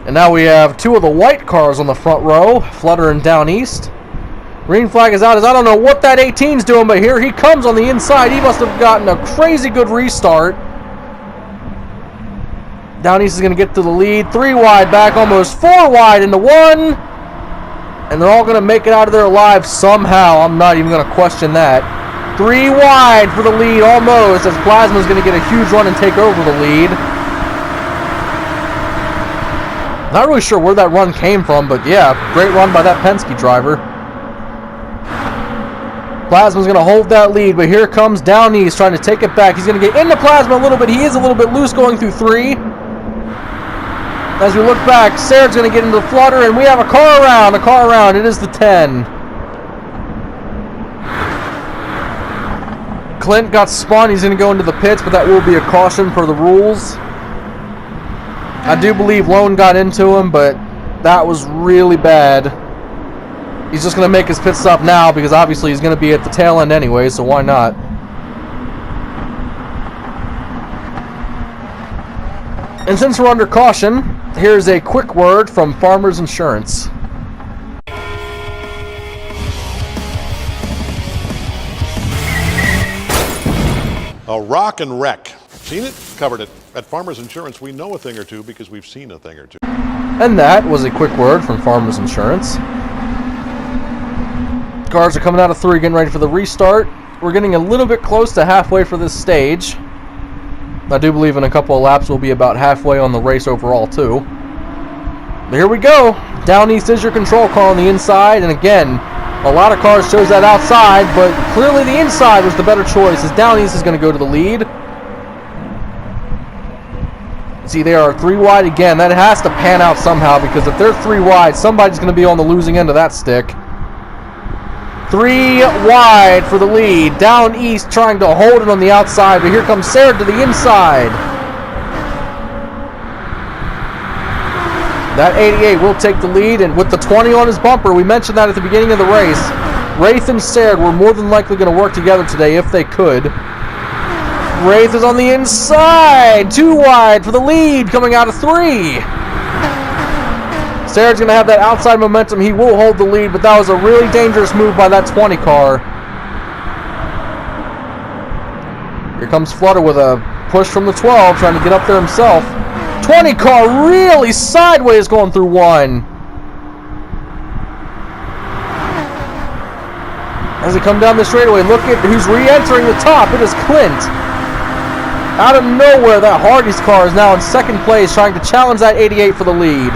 S1: And now we have 2 of the white cars on the front row, Flutter and Down East. Green flag is out as I don't know what that 18's doing, but here he comes on the inside. He must have gotten a crazy good restart. Down East is going to get to the lead. 3 wide back, almost 4 wide into 1. And they're all going to make it out of there alive somehow. I'm not even going to question that. 3 wide for the lead almost, as Plasma's going to get a huge run and take over the lead. Not really sure where that run came from, but yeah, great run by that Penske driver. Plasma's going to hold that lead, but here comes Down East trying to take it back. He's going to get into Plasma a little bit. He is a little bit loose going through 3. As we look back, Sarah's going to get into the flutter, and we have a car around. It is the 10. Clint got spun. He's going to go into the pits, but that will be a caution per the rules. I do believe Lone got into him, but that was really bad. He's just going to make his pit stop now because obviously he's going to be at the tail end anyway, so why not? And since we're under caution, here's a quick word from Farmers Insurance.
S3: A rock and wreck. Seen it? Covered it. At Farmers Insurance, we know a thing or two because we've seen a thing or two.
S1: And that was a quick word from Farmers Insurance. Cars are coming out of 3, getting ready for the restart. We're getting a little bit close to halfway for this stage. I do believe in a couple of laps we'll be about halfway on the race overall too. But here we go. Down East is your control car on the inside, and again, a lot of cars chose that outside, but clearly the inside was the better choice as Down East is going to go to the lead. See, they are 3 wide again. That has to pan out somehow because if they're 3 wide, somebody's going to be on the losing end of that stick. 3 wide for the lead. Down East trying to hold it on the outside, but here comes Sarah to the inside. That 88 will take the lead, and with the 20 on his bumper, we mentioned that at the beginning of the race, Wraith and Sarah were more than likely going to work together today if they could. Wraith is on the inside. 2 wide for the lead, coming out of 3. Sarah's going to have that outside momentum. He will hold the lead, but that was a really dangerous move by that 20 car. Here comes Flutter with a push from the 12, trying to get up there himself. 20 car really sideways going through 1. As they come down the straightaway, look at who's re-entering the top. It is Clint. Out of nowhere, that Hardy's car is now in second place, trying to challenge that 88 for the lead.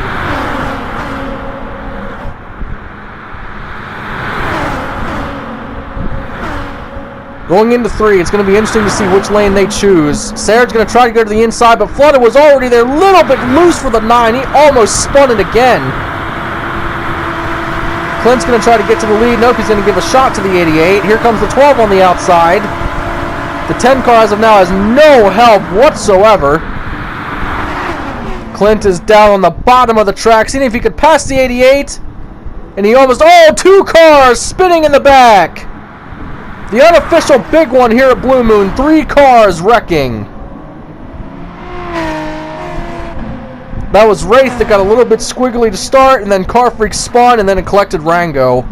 S1: Going into 3, it's going to be interesting to see which lane they choose. Sarah's going to try to go to the inside, but Flutter was already there, a little bit loose for the 9. He almost spun it again. Clint's going to try to get to the lead. Nope, he's going to give a shot to the 88. Here comes the 12 on the outside. The 10 car as of now has no help whatsoever. Clint is down on the bottom of the track, seeing if he could pass the 88. And he almost, 2 cars spinning in the back. The unofficial big one here at Blue Moon. 3 cars wrecking. That was Wraith that got a little bit squiggly to start, and then Car Freak spun, and then it collected Rango.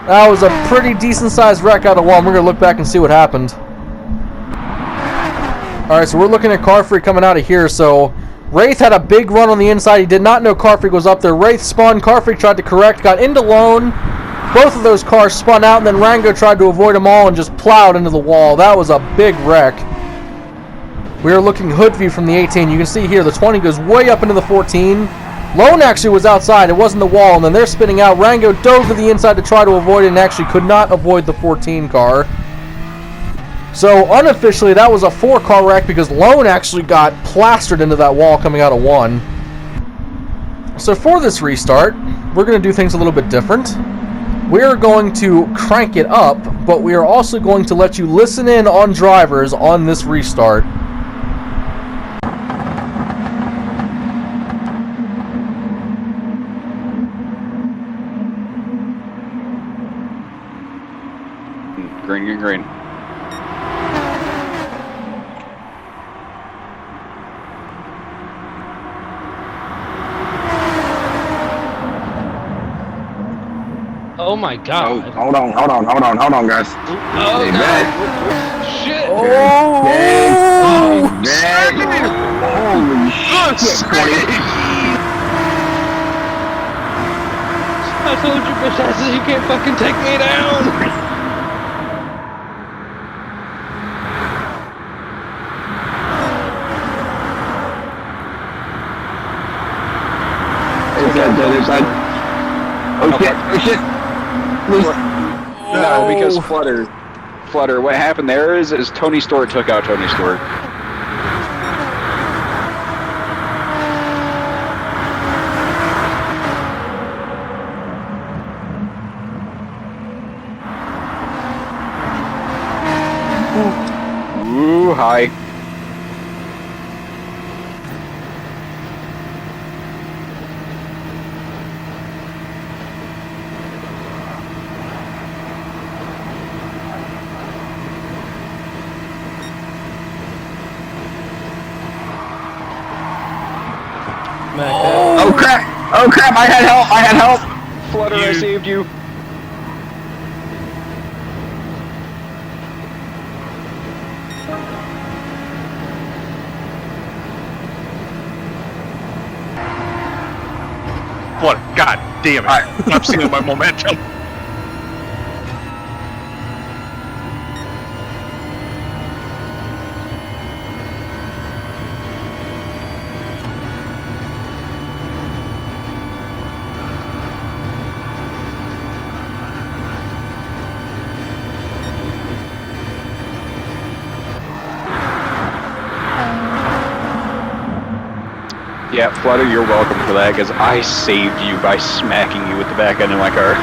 S1: That was a pretty decent-sized wreck out of 1. We're going to look back and see what happened. Alright, so we're looking at Car Freak coming out of here. So, Wraith had a big run on the inside. He did not know Car Freak was up there. Wraith spun. Car Freak tried to correct. Got into Lone. Both of those cars spun out, and then Rango tried to avoid them all and just plowed into the wall. That was a big wreck. We are looking hood view from the 18. You can see here the 20 goes way up into the 14. Lone actually was outside. It wasn't the wall, and then they're spinning out. Rango dove to the inside to try to avoid it and actually could not avoid the 14 car. So unofficially, that was a 4-car wreck because Lone actually got plastered into that wall coming out of 1. So for this restart, we're going to do things a little bit different. We are going to crank it up, but we are also going to let you listen in on drivers on this restart.
S4: Green, green, green.
S5: Oh my god.
S6: Oh, hold on, guys.
S5: Oh,
S6: Stay
S5: no.
S6: back.
S5: Shit.
S6: Stay back. Holy shit, 20.
S5: I told you, bitch asses, you can't fucking take me down.
S6: Oh shit.
S4: No, because Flutter, what happened there is Tony Stewart took out Tony Stewart. Ooh, hi.
S6: Oh crap, I had help.
S4: Flutter, I saved you.
S7: What? God damn it. I'm seeing my momentum.
S4: Yeah, Flutter, you're welcome for that, because I saved you by smacking you with the back end of my car.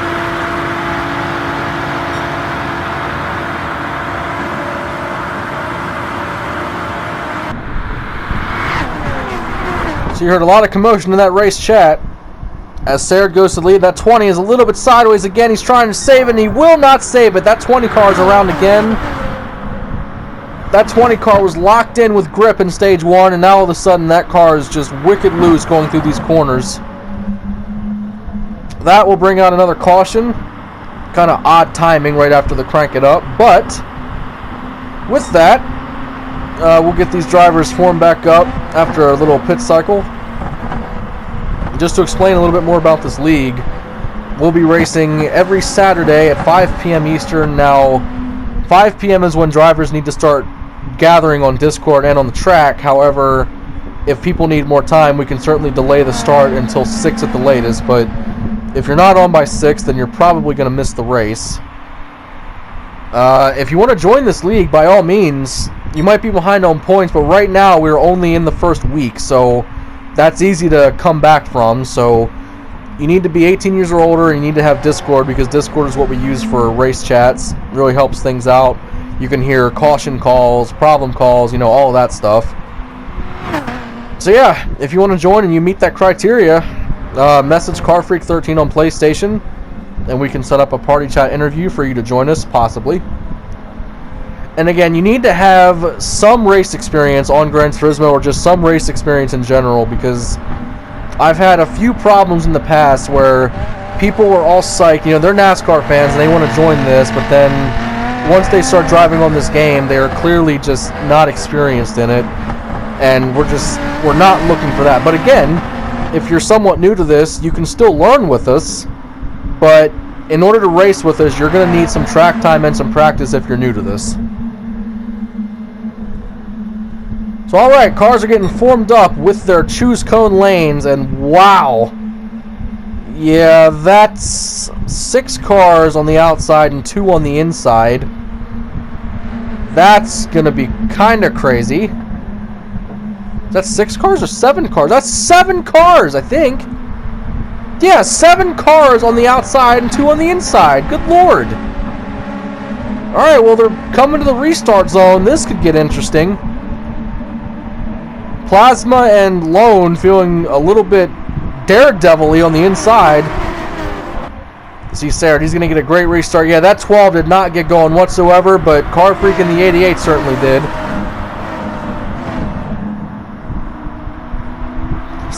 S1: So you heard a lot of commotion in that race chat. As Sarah goes to lead, that 20 is a little bit sideways again. He's trying to save it, and he will not save it. That 20 car is around again. That 20 car was locked in with grip in stage 1, and now all of a sudden that car is just wicked loose going through these corners. That will bring out another caution. Kind of odd timing right after the crank it up, but with that, we'll get these drivers formed back up after a little pit cycle. Just to explain a little bit more about this league, we'll be racing every Saturday at 5 p.m. Eastern. Now, 5 p.m. is when drivers need to start gathering on Discord and on the track. However, if people need more time, we can certainly delay the start until 6 at the latest, but if you're not on by 6, then you're probably going to miss the race. If you want to join this league, by all means, you might be behind on points, but right now we're only in the first week, so that's easy to come back from. So you need to be 18 years or older, and you need to have Discord, because Discord is what we use for race chats. It really helps things out. You can hear caution calls, problem calls, all of that stuff. So yeah, if you want to join and you meet that criteria, message CarFreak13 on PlayStation, and we can set up a party chat interview for you to join us, possibly. And again, you need to have some race experience on Gran Turismo, or just some race experience in general, because I've had a few problems in the past where people were all psyched, they're NASCAR fans and they want to join this, but then once they start driving on this game, they are clearly just not experienced in it, and we're not looking for that. But again, if you're somewhat new to this, you can still learn with us, but in order to race with us, you're going to need some track time and some practice if you're new to this. So alright, cars are getting formed up with their choose cone lanes, and wow. Yeah, that's 6 cars on the outside and 2 on the inside. That's going to be kind of crazy. Is that 6 cars or 7 cars? That's 7 cars, I think. Yeah, 7 cars on the outside and 2 on the inside. Good lord. Alright, well, they're coming to the restart zone. This could get interesting. Plasma and Lone feeling a little bit daredevil-y on the inside. See Sarah, he's going to get a great restart. Yeah, that 12 did not get going whatsoever, but Car Freak in the 88 certainly did.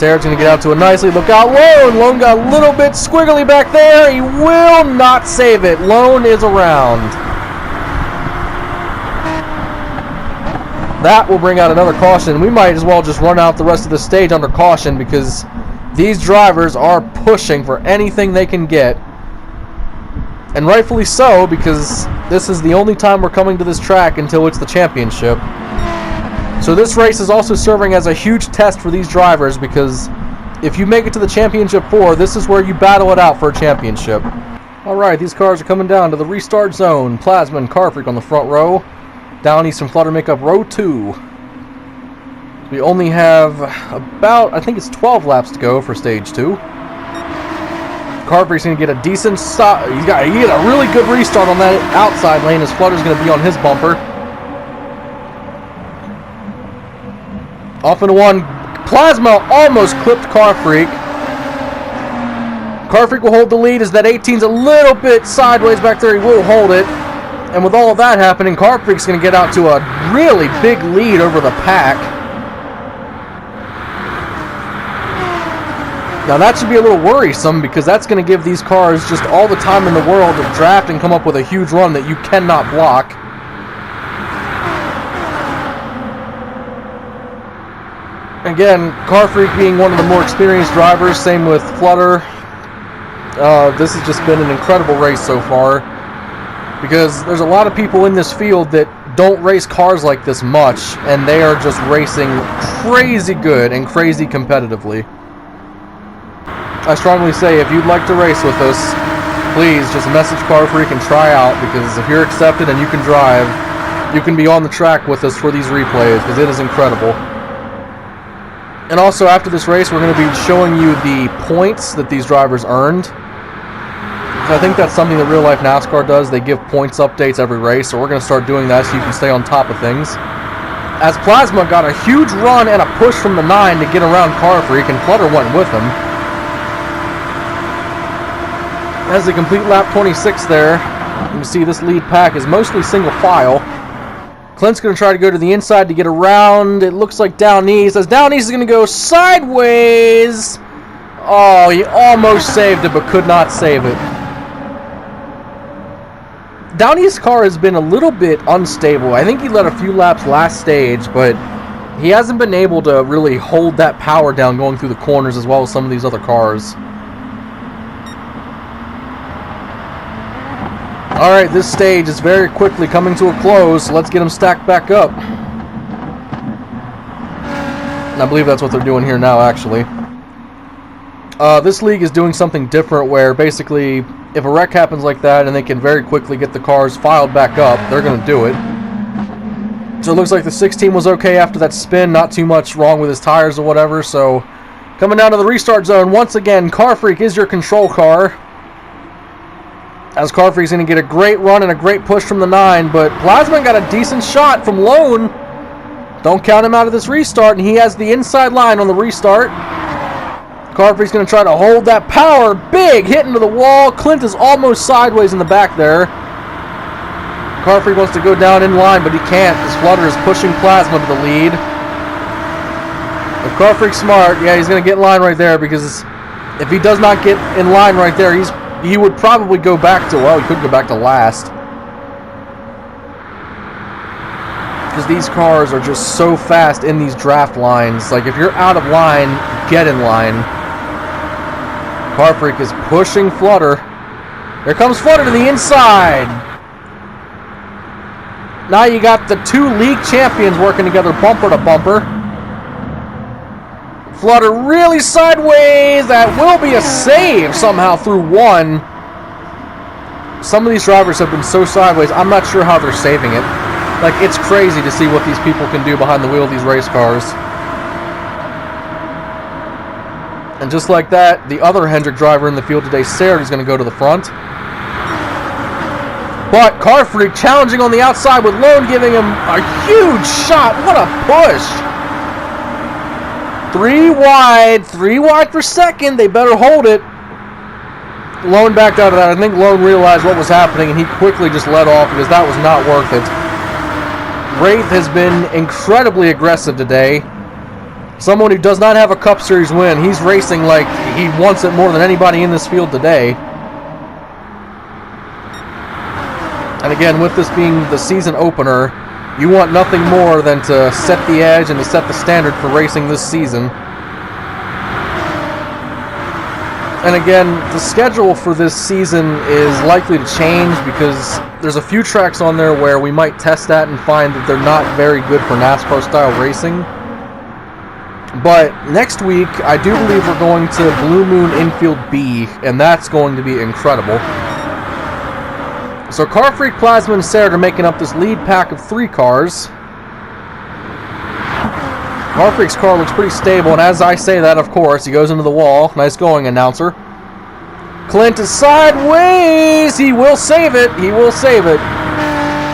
S1: Sarah's going to get out to a nicely. Look out, Lone. Lone got a little bit squiggly back there. He will not save it. Lone is around. That will bring out another caution. We might as well just run out the rest of the stage under caution because these drivers are pushing for anything they can get. And rightfully so, because this is the only time we're coming to this track until it's the championship. So this race is also serving as a huge test for these drivers because if you make it to the championship 4, this is where you battle it out for a championship. Alright, these cars are coming down to the restart zone. Plasma and Car Freak on the front row. Down East and Flutter make up row 2. We only have about, I think it's 12 laps to go for stage 2. Car Freak's going to get a decent stop. He got a really good restart on that outside lane as Flutter's going to be on his bumper. Off into one. Plasma almost clipped Car Freak. Car Freak will hold the lead as that 18's a little bit sideways back there. He will hold it. And with all of that happening, Car Freak's going to get out to a really big lead over the pack. Now that should be a little worrisome because that's going to give these cars just all the time in the world to draft and come up with a huge run that you cannot block. Again, Car Freak being one of the more experienced drivers, same with Flutter. This has just been an incredible race so far because there's a lot of people in this field that don't race cars like this much, and they are just racing crazy good and crazy competitively. I strongly say if you'd like to race with us, please just message Car Freak and try out, because if you're accepted and you can drive, you can be on the track with us for these replays because it is incredible. And also after this race, we're going to be showing you the points that these drivers earned. So I think that's something that real life NASCAR does. They give points updates every race, so we're going to start doing that so you can stay on top of things. As Plasma got a huge run and a push from the 9 to get around Car Freak, and Flutter went with him. As they complete lap 26 there, you can see this lead pack is mostly single file. Clint's going to try to go to the inside to get around. It looks like Down East. As Down East is going to go sideways. Oh, he almost saved it but could not save it. Down East's car has been a little bit unstable. I think he led a few laps last stage, but he hasn't been able to really hold that power down going through the corners as well as some of these other cars. Alright, this stage is very quickly coming to a close, so let's get them stacked back up. And I believe that's what they're doing here now, actually. This league is doing something different where basically, if a wreck happens like that and they can very quickly get the cars filed back up, they're going to do it. So it looks like the 16 was okay after that spin, not too much wrong with his tires or whatever, so coming down to the restart zone, once again, Car Freak is your control car. As Car Freak's going to get a great run and a great push from the 9, but Plasma got a decent shot from Lone. Don't count him out of this restart, and he has the inside line on the restart. Car Freak's going to try to hold that power. Big hit into the wall. Clint is almost sideways in the back there. Car Freak wants to go down in line, but he can't. His Flutter is pushing Plasma to the lead. If Car Freak's smart, yeah, he's going to get in line right there, because if he does not get in line right there, he would probably go back to, well, he could go back to last. Because these cars are just so fast in these draft lines. Like, if you're out of line, get in line. Car Freak is pushing Flutter. Here comes Flutter to the inside. Now you got the two league champions working together bumper to bumper. Flutter really sideways. That will be a save somehow through one. Some of these drivers have been so sideways, I'm not sure how they're saving it. Like, it's crazy to see what these people can do behind the wheel of these race cars. And just like that, the other Hendrick driver in the field today, Sarah, is going to go to the front. But Car Freak challenging on the outside with Lone giving him a huge shot. What a push. 3 wide for second. They better hold it. Lone backed out of that. I think Lone realized what was happening, and he quickly just let off because that was not worth it. Wraith has been incredibly aggressive today. Someone who does not have a Cup Series win. He's racing like he wants it more than anybody in this field today. And again, with this being the season opener, you want nothing more than to set the edge and to set the standard for racing this season. And again, the schedule for this season is likely to change because there's a few tracks on there where we might test that and find that they're not very good for NASCAR style racing. But next week, I do believe we're going to Blue Moon Infield B, and that's going to be incredible. So Car Freak, Plasma, and Sarah are making up this lead pack of 3 cars. Car Freak's car looks pretty stable, and as I say that, of course, he goes into the wall. Nice going, announcer. Clint is sideways! He will save it! He will save it.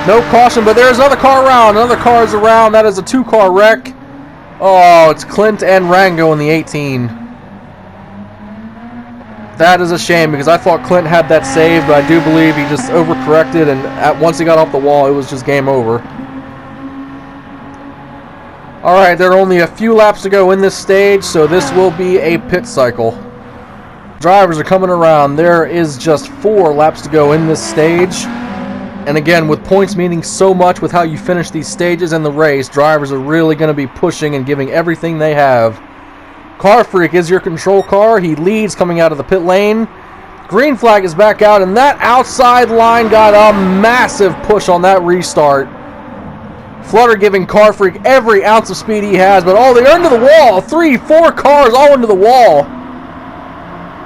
S1: No caution, but there's another car around. Another car is around. That is a 2-car wreck. Oh, it's Clint and Rango in the 18. That is a shame, because I thought Clint had that saved, but I do believe he just overcorrected, and once he got off the wall, it was just game over. Alright, there are only a few laps to go in this stage, so this will be a pit cycle. Drivers are coming around. There is just 4 laps to go in this stage. And again, with points meaning so much with how you finish these stages in the race, drivers are really going to be pushing and giving everything they have. Car Freak is your control car. He leads coming out of the pit lane. Green flag is back out, and that outside line got a massive push on that restart. Flutter giving Car Freak every ounce of speed he has, but oh, they're into the wall. 3, 4 cars all into the wall.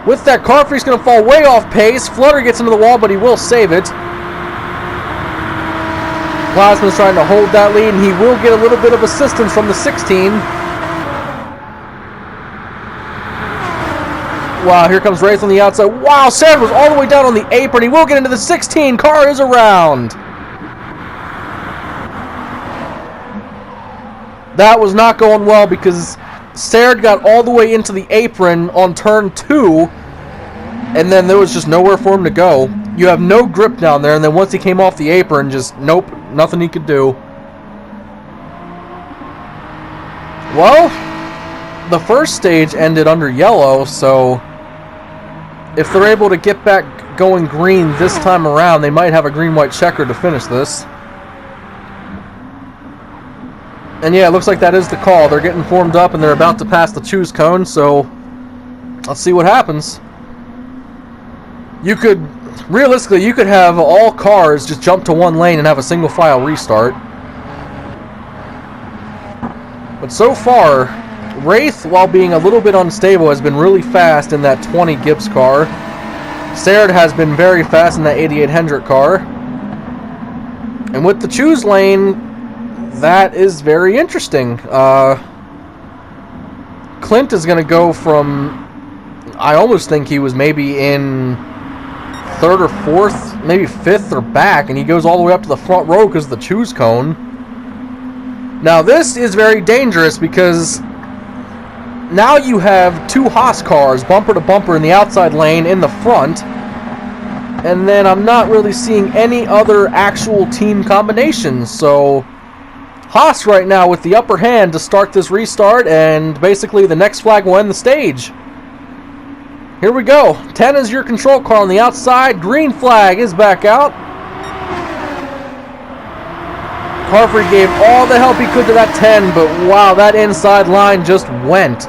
S1: With that, Car Freak's going to fall way off pace. Flutter gets into the wall, but he will save it. Plasma's trying to hold that lead, and he will get a little bit of assistance from the 16. Wow, here comes Wraith on the outside. Wow, Sand was all the way down on the apron. He will get into the 16. Car is around. That was not going well because Sarah got all the way into the apron on turn 2, and then there was just nowhere for him to go. You have no grip down there, and then once he came off the apron, just nope, nothing he could do. Well, the first stage ended under yellow, so if they're able to get back going green this time around, they might have a green-white checker to finish this. And yeah, it looks like that is the call. They're getting formed up and they're about to pass the choose cone, so let's see what happens. Realistically, you could have all cars just jump to one lane and have a single file restart. But so far, Wraith, while being a little bit unstable, has been really fast in that 20 Gibbs car. Sarah has been very fast in that 88 Hendrick car. And with the choose lane, that is very interesting. Clint is going to go from, I almost think he was maybe in 3rd or 4th, maybe 5th or back, and he goes all the way up to the front row because of the choose cone. Now this is very dangerous because now you have 2 Haas cars bumper to bumper in the outside lane in the front, and then I'm not really seeing any other actual team combinations, so Haas right now with the upper hand to start this restart, and basically the next flag will end the stage. Here we go. 10 is your control car on the outside. Green flag is back out. Car Freak gave all the help he could to that 10, but wow, that inside line just went.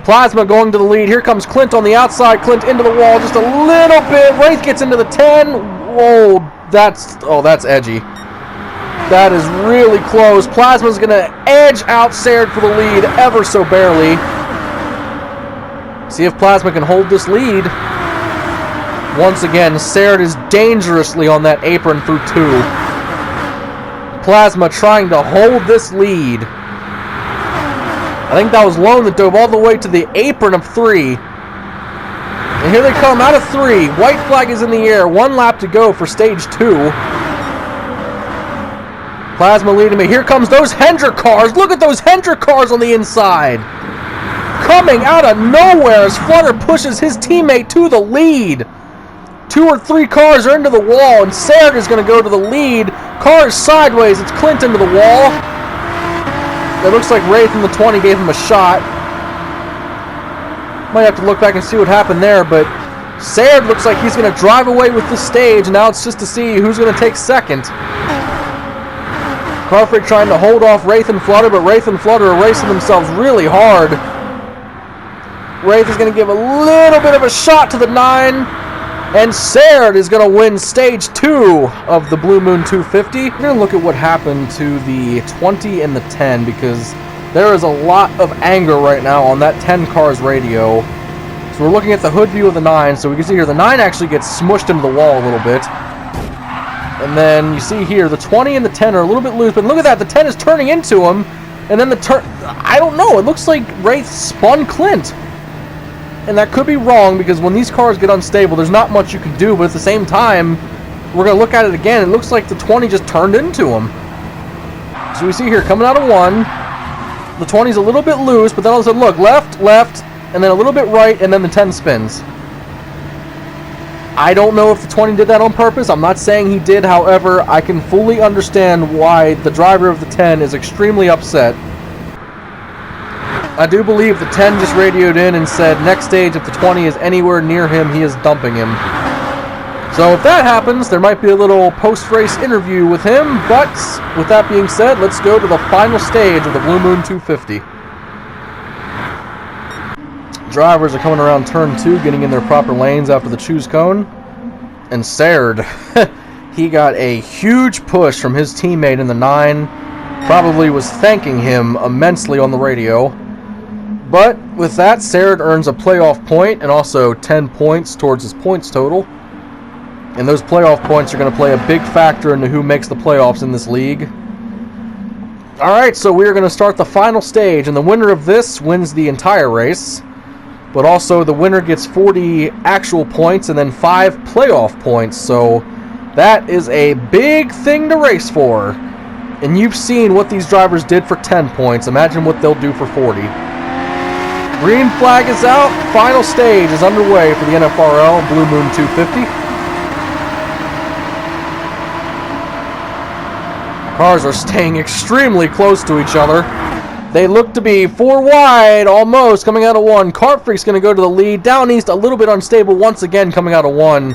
S1: Plasma going to the lead. Here comes Clint on the outside. Clint into the wall just a little bit. Wraith gets into the 10. Whoa, that's edgy. That is really close. Plasma's going to edge out Sarah for the lead ever so barely. See if Plasma can hold this lead. Once again, Sarah is dangerously on that apron through 2. Plasma trying to hold this lead. I think that was Lone that dove all the way to the apron of 3. And here they come out of 3. White flag is in the air. 1 lap to go for stage 2. Plasma leading me. Here comes those Hendrick cars. Look at those Hendrick cars on the inside. Coming out of nowhere as Flutter pushes his teammate to the lead. 2 or 3 cars are into the wall, and Sarah is going to go to the lead. Car is sideways. It's Clint into the wall. It looks like Wraith in the 20 gave him a shot. Might have to look back and see what happened there, but Saird looks like he's going to drive away with this stage. Now it's just to see who's going to take second. Carfreak trying to hold off Wraith and Flutter, but Wraith and Flutter are racing themselves really hard. Wraith is going to give a little bit of a shot to the 9, and Saird is going to win stage 2 of the Blue Moon 250. We're going to look at what happened to the 20 and the 10, because there is a lot of anger right now on that 10 car's radio. So we're looking at the hood view of the 9, so we can see here the 9 actually gets smushed into the wall a little bit. And then you see here the 20 and the 10 are a little bit loose, but look at that, the 10 is turning into him, and then I don't know, it looks like Wraith spun Clint. And that could be wrong, because when these cars get unstable, there's not much you can do, but at the same time, we're going to look at it again, it looks like the 20 just turned into him. So we see here, coming out of 1, the 20's a little bit loose, but then all of a sudden, look, left, left, and then a little bit right, and then the 10 spins. I don't know if the 20 did that on purpose. I'm not saying he did. However, I can fully understand why the driver of the 10 is extremely upset. I do believe the 10 just radioed in and said, next stage, if the 20 is anywhere near him, he is dumping him. So if that happens, there might be a little post-race interview with him. But with that being said, let's go to the final stage of the Blue Moon 250. Drivers are coming around turn 2, getting in their proper lanes after the choose cone. And Saird, he got a huge push from his teammate in the 9. Probably was thanking him immensely on the radio. But with that, Saird earns a playoff point and also 10 points towards his points total. And those playoff points are going to play a big factor into who makes the playoffs in this league. Alright, so we're going to start the final stage, and the winner of this wins the entire race. But also the winner gets 40 actual points and then 5 playoff points. So that is a big thing to race for. And you've seen what these drivers did for 10 points. Imagine what they'll do for 40. Green flag is out. Final stage is underway for the NFRL Blue Moon 250. Cars are staying extremely close to each other. They look to be 4 wide, almost, coming out of 1. Cartfreak's going to go to the lead. Down East, a little bit unstable once again, coming out of 1.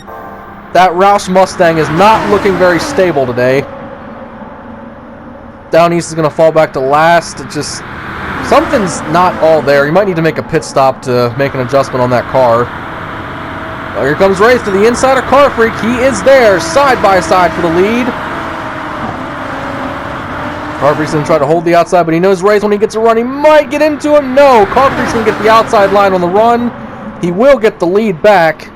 S1: That Roush Mustang is not looking very stable today. Down East is going to fall back to last. It just, something's not all there. You might need to make a pit stop to make an adjustment on that car. Well, here comes Wraith to the inside of Cartfreak. He is there, side by side for the lead. Carfreak's going to try to hold the outside, but he knows Wraith, when he gets a run, he might get into him. No, Carfreak's going to get the outside line on the run. He will get the lead back,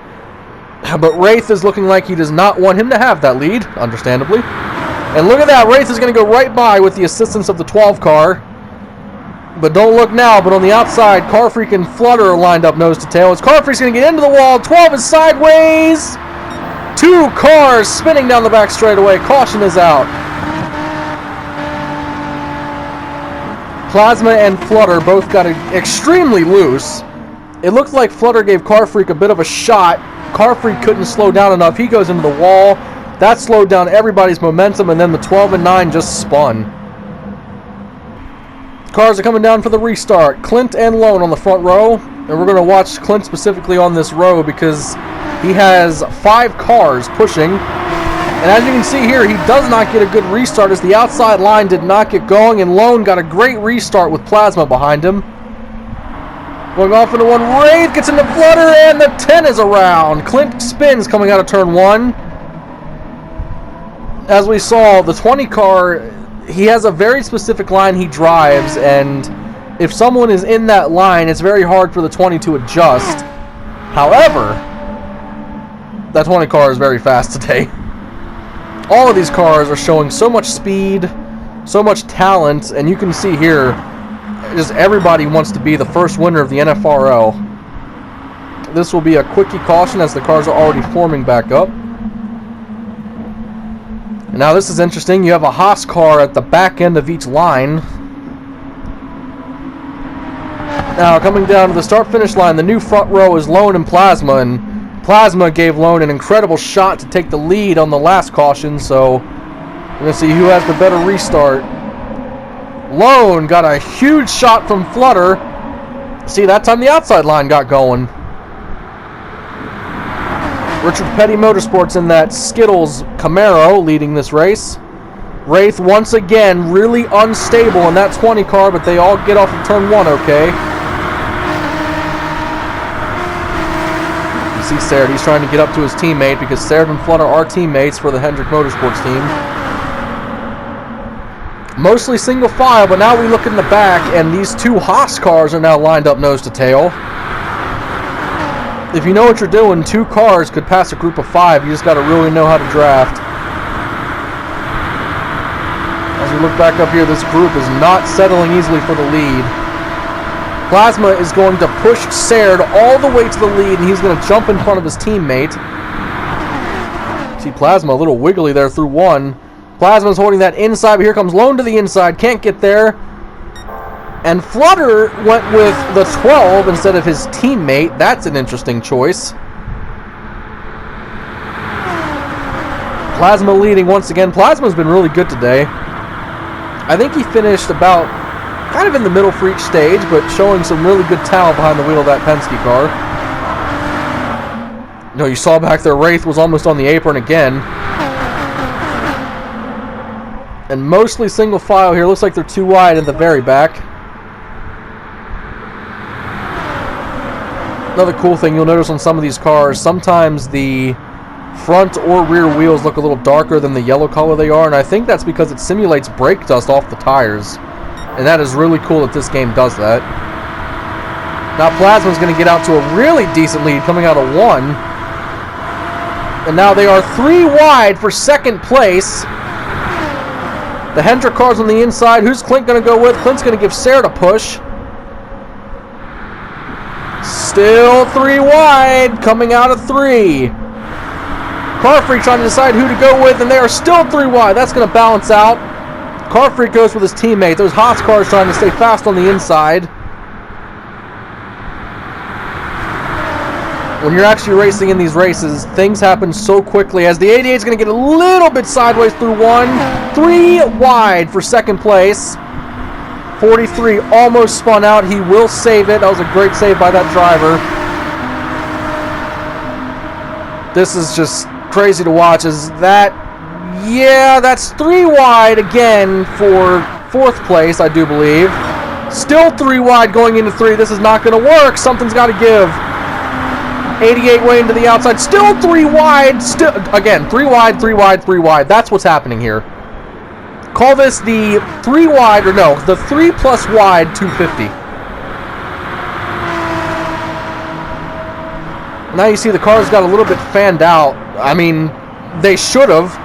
S1: but Wraith is looking like he does not want him to have that lead, understandably. And look at that, Wraith is going to go right by with the assistance of the 12 car. But don't look now, but on the outside, Carfreak and Flutter are lined up nose to tail. As Carfreak's going to get into the wall, 12 is sideways. 2 cars spinning down the back straightaway. Caution is out. Plasma and Flutter both got extremely loose. It looked like Flutter gave Carfreak a bit of a shot. Carfreak couldn't slow down enough. He goes into the wall. That slowed down everybody's momentum, and then the 12 and 9 just spun. Cars are coming down for the restart. Clint and Lone on the front row. And we're going to watch Clint specifically on this row because he has 5 cars pushing. And as you can see here, he does not get a good restart as the outside line did not get going, and Lone got a great restart with Plasma behind him. Going off into 1, Wraith gets into Flutter, and the 10 is around. Clint spins coming out of turn 1. As we saw, the 20 car, he has a very specific line he drives, and if someone is in that line, it's very hard for the 20 to adjust. However, that 20 car is very fast today. All of these cars are showing so much speed, so much talent, and you can see here, just everybody wants to be the first winner of the NFRL. This will be a quickie caution as the cars are already forming back up. And now this is interesting. You have a Haas car at the back end of each line. Now coming down to the start-finish line, the new front row is Lone and Plasma, and Plasma gave Lone an incredible shot to take the lead on the last caution, so we're going to see who has the better restart. Lone got a huge shot from Flutter. See, that time the outside line got going. Richard Petty Motorsports in that Skittles Camaro leading this race. Wraith once again really unstable in that 20 car, but they all get off of turn 1 okay. You see Sarah, he's trying to get up to his teammate because Sarah and Flutter are teammates for the Hendrick Motorsports team. Mostly single file, but now we look in the back and these two Haas cars are now lined up nose to tail. If you know what you're doing, 2 cars could pass a group of 5. You just got to really know how to draft. As we look back up here, this group is not settling easily for the lead. Plasma is going to push Saird all the way to the lead, and he's going to jump in front of his teammate. See Plasma a little wiggly there through 1. Plasma's holding that inside, but here comes Lone to the inside. Can't get there. And Flutter went with the 12 instead of his teammate. That's an interesting choice. Plasma leading once again. Plasma's been really good today. I think he finished about kind of in the middle for each stage, but showing some really good talent behind the wheel of that Penske car. You know, you saw back there Wraith was almost on the apron again. And mostly single file here. Looks like they're too wide in the very back. Another cool thing you'll notice on some of these cars, sometimes the front or rear wheels look a little darker than the yellow color they are, and I think that's because it simulates brake dust off the tires. And that is really cool that this game does that. Now Plasma's going to get out to a really decent lead coming out of 1. And now they are 3 wide for second place. The Hendrick car's on the inside. Who's Clint going to go with? Clint's going to give Sarah a push. Still 3 wide, coming out of 3. Car Freak trying to decide who to go with, and they are still 3 wide. That's going to balance out. Car Freak goes with his teammate. Those Haas cars trying to stay fast on the inside. When you're actually racing in these races, things happen so quickly. As the 88 is going to get a little bit sideways through 1. 3 wide for second place. 43 almost spun out. He will save it. That was a great save by that driver. This is just crazy to watch. Is that... Yeah, that's 3 wide again for 4th place, I do believe. Still 3 wide going into 3. This is not going to work. Something's got to give. 88 way into the outside. Still 3 wide. Still, again, 3 wide, 3 wide, 3 wide. That's what's happening here. Call this the 3 wide, or no, the 3 plus wide 250. Now you see the cars got a little bit fanned out. I mean, they should have.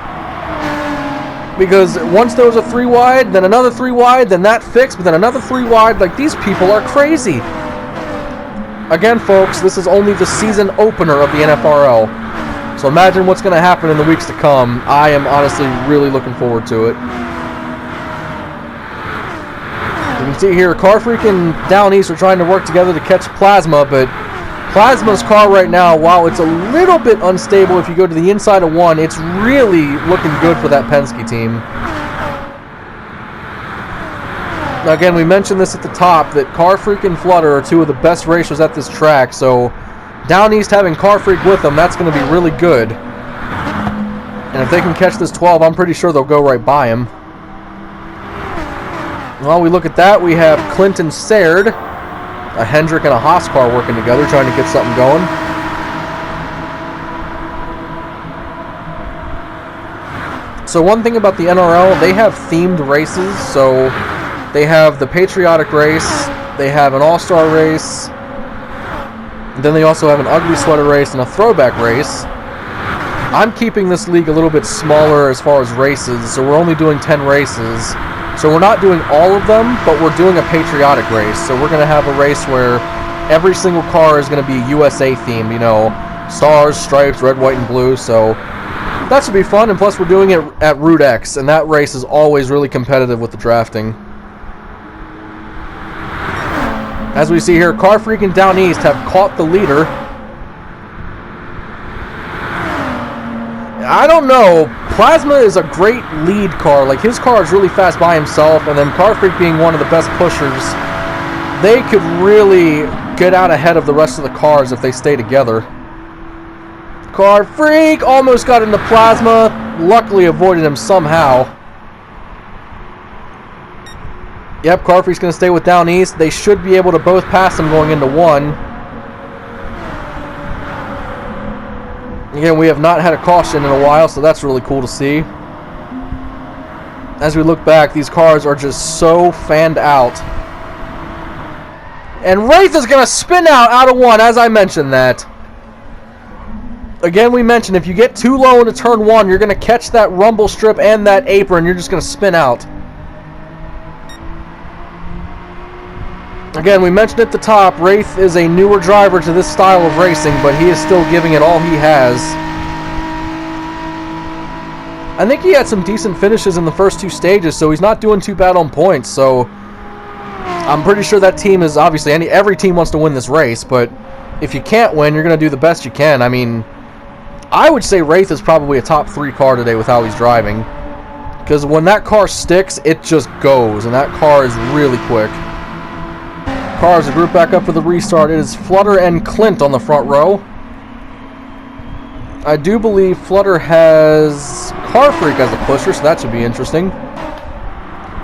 S1: Because once there was a 3 wide, then another 3 wide, then that fixed, but then another 3 wide. Like, these people are crazy. Again, folks, this is only the season opener of the NFRL. So imagine what's going to happen in the weeks to come. I am honestly really looking forward to it. You can see here, Car Freak and Down East are trying to work together to catch Plasma, but Plasma's car right now, while it's a little bit unstable if you go to the inside of 1, it's really looking good for that Penske team. Now again, we mentioned this at the top, that Car Freak and Flutter are 2 of the best racers at this track, so Down East having Car Freak with them, that's going to be really good. And if they can catch this 12, I'm pretty sure they'll go right by him. While we look at that, we have Clint and Saird, a Hendrick and a Haas car working together, trying to get something going. So one thing about the NRL, they have themed races. So they have the Patriotic race, they have an All-Star race, then they also have an Ugly Sweater race and a Throwback race. I'm keeping this league a little bit smaller as far as races, so we're only doing 10 races. So we're not doing all of them, but we're doing a patriotic race. So we're going to have a race where every single car is going to be USA themed, you know, stars, stripes, red, white, and blue. So that should be fun, and plus we're doing it at Route X, and that race is always really competitive with the drafting. As we see here, Car Freak and Down East have caught the leader. I don't know. Plasma is a great lead car. Like, his car is really fast by himself, and then Car Freak being one of the best pushers, they could really get out ahead of the rest of the cars if they stay together. Car Freak almost got into Plasma, luckily avoided him somehow. Yep, Car Freak's going to stay with Down East. They should be able to both pass him going into 1. Again, we have not had a caution in a while, so that's really cool to see. As we look back, these cars are just so fanned out. And Wraith is going to spin out of 1, as I mentioned that. Again, we mentioned if you get too low into turn 1, you're going to catch that rumble strip and that apron, you're just going to spin out. Again, we mentioned at the top, Wraith is a newer driver to this style of racing, but he is still giving it all he has. I think he had some decent finishes in the first 2 stages, so he's not doing too bad on points, so I'm pretty sure that team is, obviously, every team wants to win this race, but if you can't win, you're going to do the best you can. I mean, I would say Wraith is probably a top 3 car today with how he's driving, because when that car sticks, it just goes, and that car is really quick. Cars are grouped back up for the restart. It is Flutter and Clint on the front row. I do believe Flutter has Car Freak as a pusher, so that should be interesting.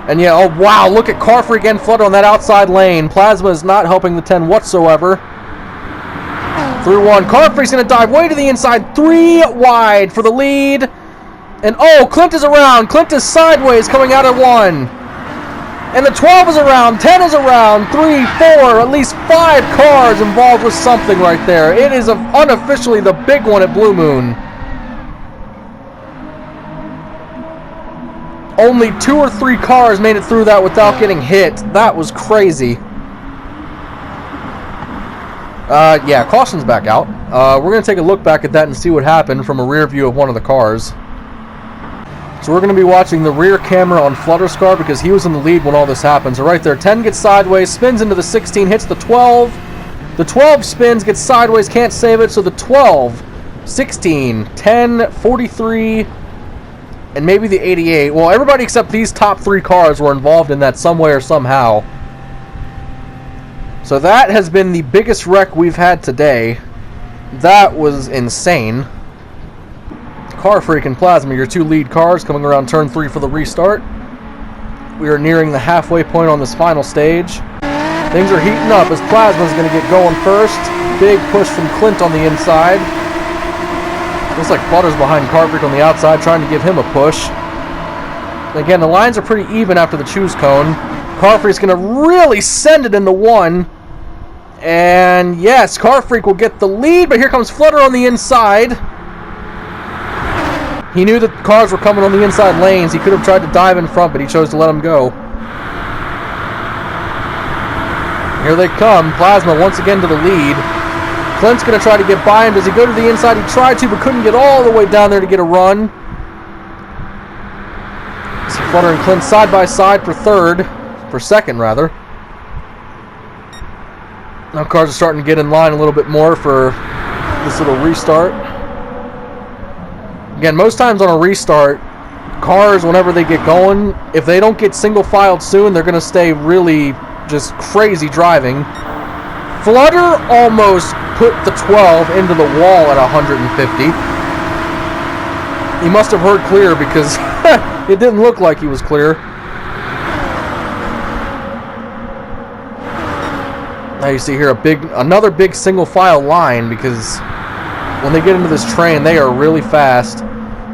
S1: And yeah, oh wow, look at Car Freak and Flutter on that outside lane. Plasma is not helping the 10 whatsoever. Through 1. Car Freak's going to dive way to the inside. 3 wide for the lead. And oh, Clint is around. Clint is sideways coming out of 1. And the 12 is around, 10 is around, 3, 4, at least 5 cars involved with something right there. It is unofficially the big one at Blue Moon. Only 2 or 3 cars made it through that without getting hit. That was crazy. Yeah, caution's back out. We're going to take a look back at that and see what happened from a rear view of one of the cars. So we're going to be watching the rear camera on Flutter's car because he was in the lead when all this happened. So right there, 10 gets sideways, spins into the 16, hits the 12. The 12 spins, gets sideways, can't save it. So the 12, 16, 10, 43, and maybe the 88. Well, everybody except these top 3 cars were involved in that some way or somehow. So that has been the biggest wreck we've had today. That was insane. Car Freak and Plasma, your 2 lead cars, coming around turn 3 for the restart. We are nearing the halfway point on this final stage. Things are heating up as Plasma's going to get going first. Big push from Clint on the inside. Looks like Flutter's behind Car Freak on the outside, trying to give him a push. Again, the lines are pretty even after the choose cone. Car Freak's going to really send it into 1. And yes, Car Freak will get the lead, but here comes Flutter on the inside. He knew that cars were coming on the inside lanes. He could have tried to dive in front, but he chose to let them go. Here they come. Plasma once again to the lead. Clint's going to try to get by him. Does he go to the inside? He tried to, but couldn't get all the way down there to get a run. See Flutter and Clint side by side for second rather. Now cars are starting to get in line a little bit more for this little restart. Again, most times on a restart, cars, whenever they get going, if they don't get single-filed soon, they're going to stay really just crazy driving. Flutter almost put the 12 into the wall at 150. He must have heard clear because it didn't look like he was clear. Now you see here another big single-file line because when they get into this train, they are really fast.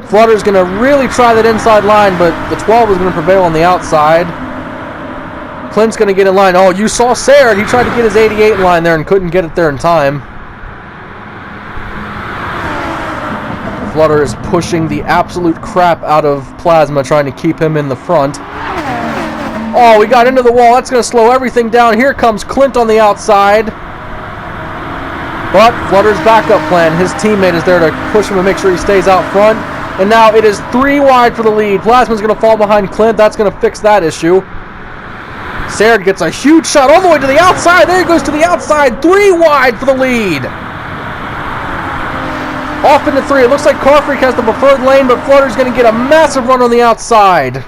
S1: Flutter's going to really try that inside line, but the 12 is going to prevail on the outside. Clint's going to get in line. Oh, you saw Sarah. He tried to get his 88 in line there and couldn't get it there in time. Flutter is pushing the absolute crap out of Plasma, trying to keep him in the front. Oh, we got into the wall. That's going to slow everything down. Here comes Clint on the outside. But Flutter's backup plan. His teammate is there to push him and make sure he stays out front. And now it is 3 wide for the lead. Plasma's going to fall behind Clint. That's going to fix that issue. Sarah gets a huge shot all the way to the outside. There he goes to the outside. 3 wide for the lead. Off into 3. It looks like Car Freak has the preferred lane, but Flutter's going to get a massive run on the outside.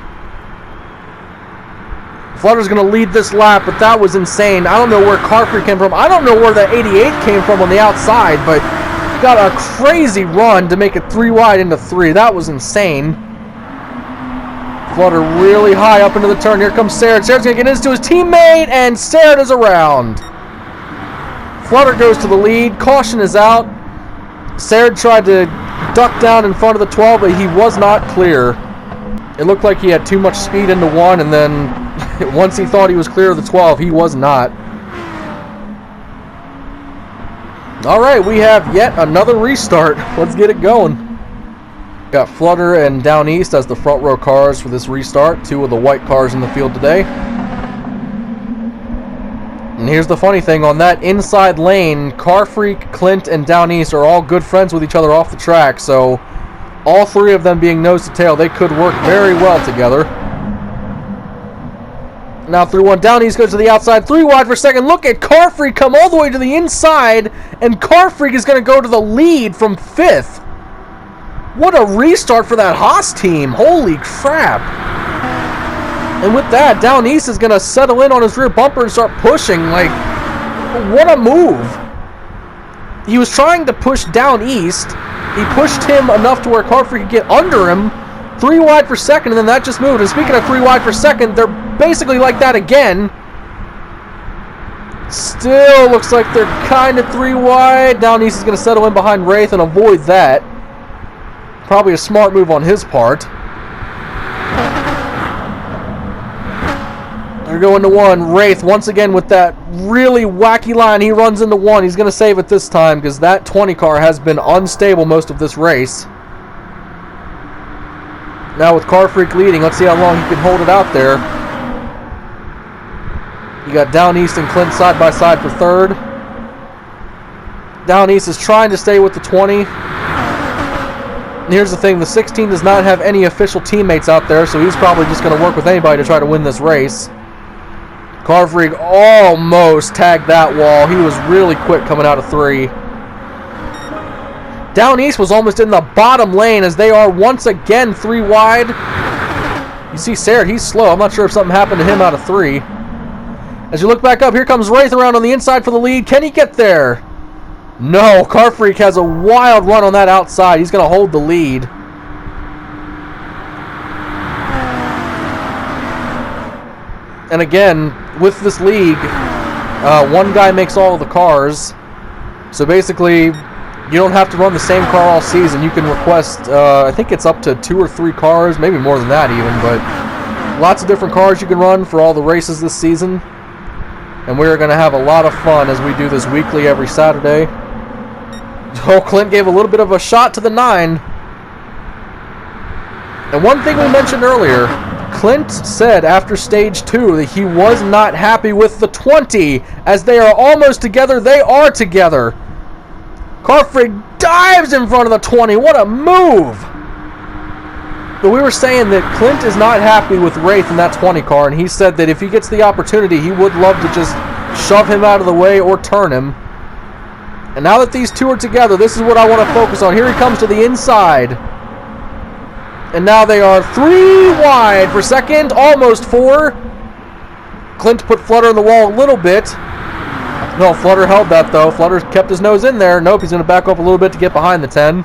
S1: Flutter's going to lead this lap, but that was insane. I don't know where Car Freak came from. I don't know where the 88 came from on the outside, but got a crazy run to make it 3 wide into 3. That was insane. Flutter really high up into the turn. Here comes Sarah. Sarah's going to get into his teammate, and Sarah is around. Flutter goes to the lead. Caution is out. Sarah tried to duck down in front of the 12, but he was not clear. It looked like he had too much speed into 1, and then once he thought he was clear of the 12, he was not. Alright, we have yet another restart. Let's get it going. Got Flutter and Down East as the front row cars for this restart. 2 of the white cars in the field today. And here's the funny thing, on that inside lane, Car Freak, Clint, and Down East are all good friends with each other off the track, so all 3 of them being nose to tail, they could work very well together. Now through 1, Down East goes to the outside, 3 wide for second. Look at Car Freak come all the way to the inside, and Car Freak is going to go to the lead from 5th. What a restart for that Haas team, holy crap. And with that, Down East is going to settle in on his rear bumper and start pushing. Like, what a move. He was trying to push Down East. He pushed him enough to where Car Freak could get under him. 3 wide for second, and then that just moved. And speaking of 3 wide for second, they're basically like that again. Still looks like they're kind of 3 wide. Down East is going to settle in behind Wraith and avoid that. Probably a smart move on his part. They're going to 1. Wraith, once again, with that really wacky line, he runs into 1. He's going to save it this time because that 20 car has been unstable most of this race. Now with Car Freak leading, let's see how long he can hold it out there. You got Down East and Clint side by side for 3rd. Down East is trying to stay with the 20. And here's the thing, the 16 does not have any official teammates out there, so he's probably just going to work with anybody to try to win this race. Car Freak almost tagged that wall. He was really quick coming out of 3. Down East was almost in the bottom lane as they are once again 3 wide. You see Sarah, he's slow. I'm not sure if something happened to him out of 3. As you look back up, here comes Wraith around on the inside for the lead. Can he get there? No, Car Freak has a wild run on that outside. He's going to hold the lead. And again, with this league, 1 guy makes all of the cars. So basically, you don't have to run the same car all season. You can request, I think it's up to 2 or 3 cars, maybe more than that even, but lots of different cars you can run for all the races this season. And we're going to have a lot of fun as we do this weekly every Saturday. Oh, Clint gave a little bit of a shot to the 9. And one thing we mentioned earlier, Clint said after stage 2 that he was not happy with the 20. As they are almost together, they are together. Car Freak dives in front of the 20. What a move! But we were saying that Clint is not happy with Wraith in that 20 car, and he said that if he gets the opportunity, he would love to just shove him out of the way or turn him. And now that these 2 are together, this is what I want to focus on. Here he comes to the inside. And now they are 3 wide for second, almost 4. Clint put Flutter in the wall a little bit. No, Flutter held that though. Flutter kept his nose in there. Nope, he's going to back up a little bit to get behind the 10.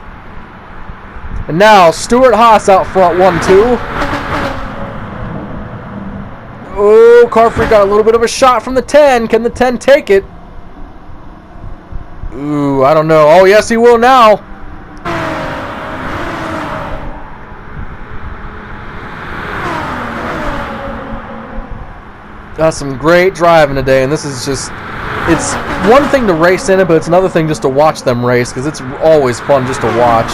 S1: And now Stuart Haas out front, 1-2. Oh, Car Freak got a little bit of a shot from the 10. Can the 10 take it? Ooh, I don't know. Oh, yes, he will now. Got some great driving today, and this is just, it's one thing to race in it, but it's another thing just to watch them race, because it's always fun just to watch.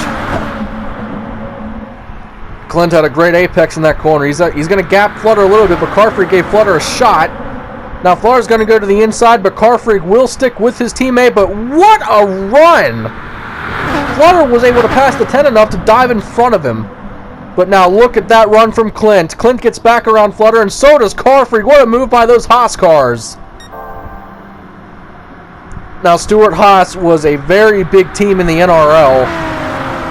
S1: Clint had a great apex in that corner. He's going to gap Flutter a little bit, but Car Freak gave Flutter a shot. Now Flutter's going to go to the inside, but Car Freak will stick with his teammate, but what a run! Flutter was able to pass the 10 enough to dive in front of him. But now look at that run from Clint. Clint gets back around Flutter, and so does Car Freak. What a move by those Haas cars. Now Stuart Haas was a very big team in the NRL.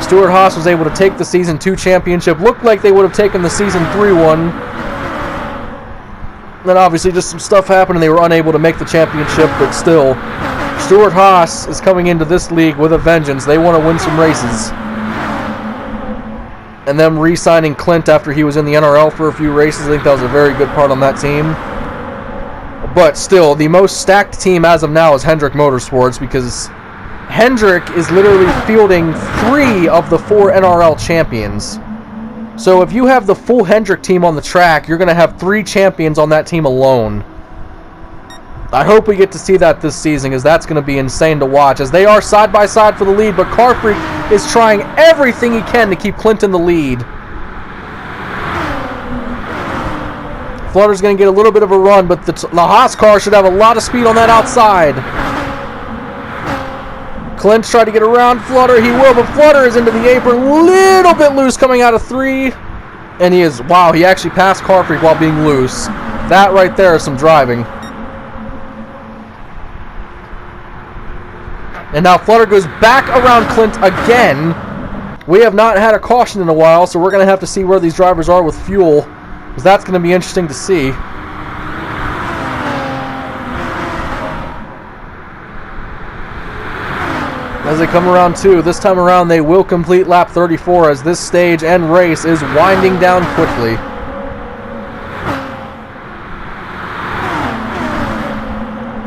S1: Stewart-Haas was able to take the Season 2 championship. Looked like they would have taken the Season 3 one. Then obviously just some stuff happened and they were unable to make the championship, but still, Stewart-Haas is coming into this league with a vengeance. They want to win some races. And them re-signing Clint after he was in the NRL for a few races, I think that was a very good part on that team. But still, the most stacked team as of now is Hendrick Motorsports, because Hendrick is literally fielding 3 of the 4 NRL champions. So if you have the full Hendrick team on the track, you're going to have 3 champions on that team alone. I hope we get to see that this season, because that's going to be insane to watch, as they are side by side for the lead, but Car Freak is trying everything he can to keep Clint in the lead. Flutter's going to get a little bit of a run, but the Haas car should have a lot of speed on that outside. Clint's trying to get around Flutter. He will, but Flutter is into the apron. Little bit loose coming out of 3. And he is, wow, he actually passed Car Freak while being loose. That right there is some driving. And now Flutter goes back around Clint again. We have not had a caution in a while, so we're going to have to see where these drivers are with fuel, because that's going to be interesting to see. As they come around 2, this time around they will complete lap 34, as this stage and race is winding down quickly.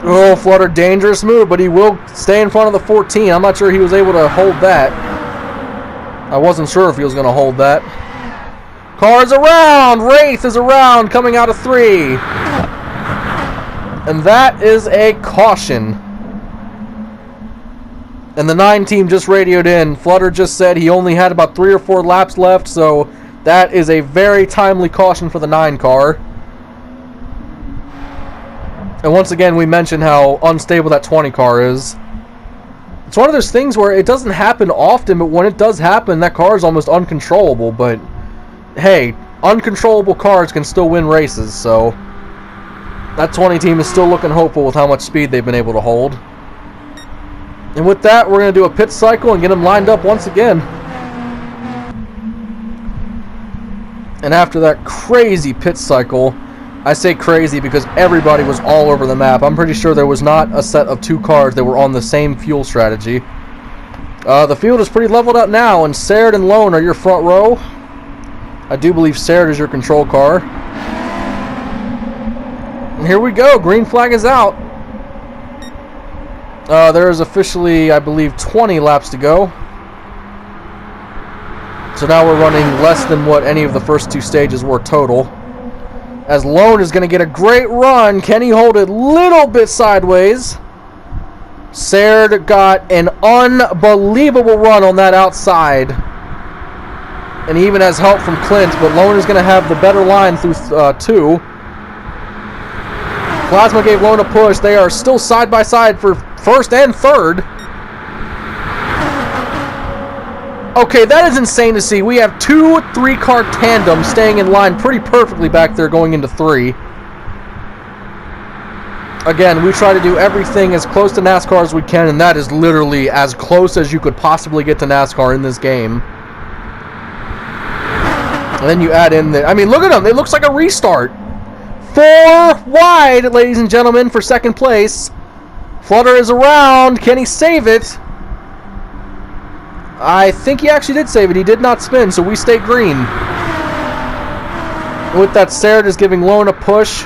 S1: Oh, Flutter, dangerous move, but he will stay in front of the 14. I'm not sure he was able to hold that. I wasn't sure if he was going to hold that. Cars around! Wraith is around, coming out of 3. And that is a caution. And the 9 team just radioed in. Flutter just said he only had about 3 or 4 laps left, so that is a very timely caution for the 9 car. And once again, we mentioned how unstable that 20 car is. It's one of those things where it doesn't happen often, but when it does happen, that car is almost uncontrollable. But hey, uncontrollable cars can still win races, so that 20 team is still looking hopeful with how much speed they've been able to hold. And with that, we're going to do a pit cycle and get them lined up once again. And after that crazy pit cycle, I say crazy because everybody was all over the map. I'm pretty sure there was not a set of 2 cars that were on the same fuel strategy. The field is pretty leveled out now, and Sarad and Lone are your front row. I do believe Sarad is your control car. And here we go. Green flag is out. There is officially, I believe, 20 laps to go. So now we're running less than what any of the first 2 stages were total. As Lone is going to get a great run. Can he hold it a little bit sideways? Sarad got an unbelievable run on that outside. And he even has help from Clint, but Lone is going to have the better line through 2. Plasma gave Lone a push. They are still side by side for first and third. Okay, that is insane to see. We have 2 3-car tandems staying in line pretty perfectly back there going into 3. Again, we try to do everything as close to NASCAR as we can, and that is literally as close as you could possibly get to NASCAR in this game. And then you add in the... I mean, look at them. It looks like a restart. 4 wide, ladies and gentlemen, for second place. Flutter is around. Can he save it? I think he actually did save it. He did not spin, so we stay green. With that, Sarad is giving Lone a push.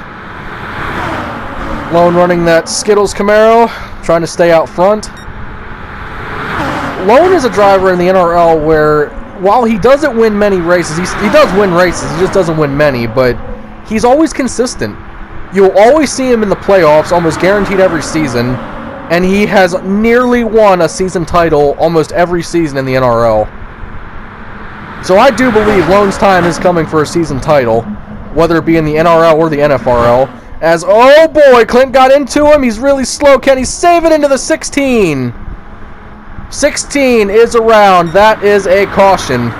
S1: Lone running that Skittles Camaro, trying to stay out front. Lone is a driver in the NRL where, while he doesn't win many races, he does win races, he just doesn't win many, but he's always consistent. You'll always see him in the playoffs, almost guaranteed every season. And he has nearly won a season title almost every season in the NRL. So I do believe Lone's time is coming for a season title, whether it be in the NRL or the NFRL. As, oh boy, Clint got into him. He's really slow. Can he save it into the 16? 16 is around. That is a caution.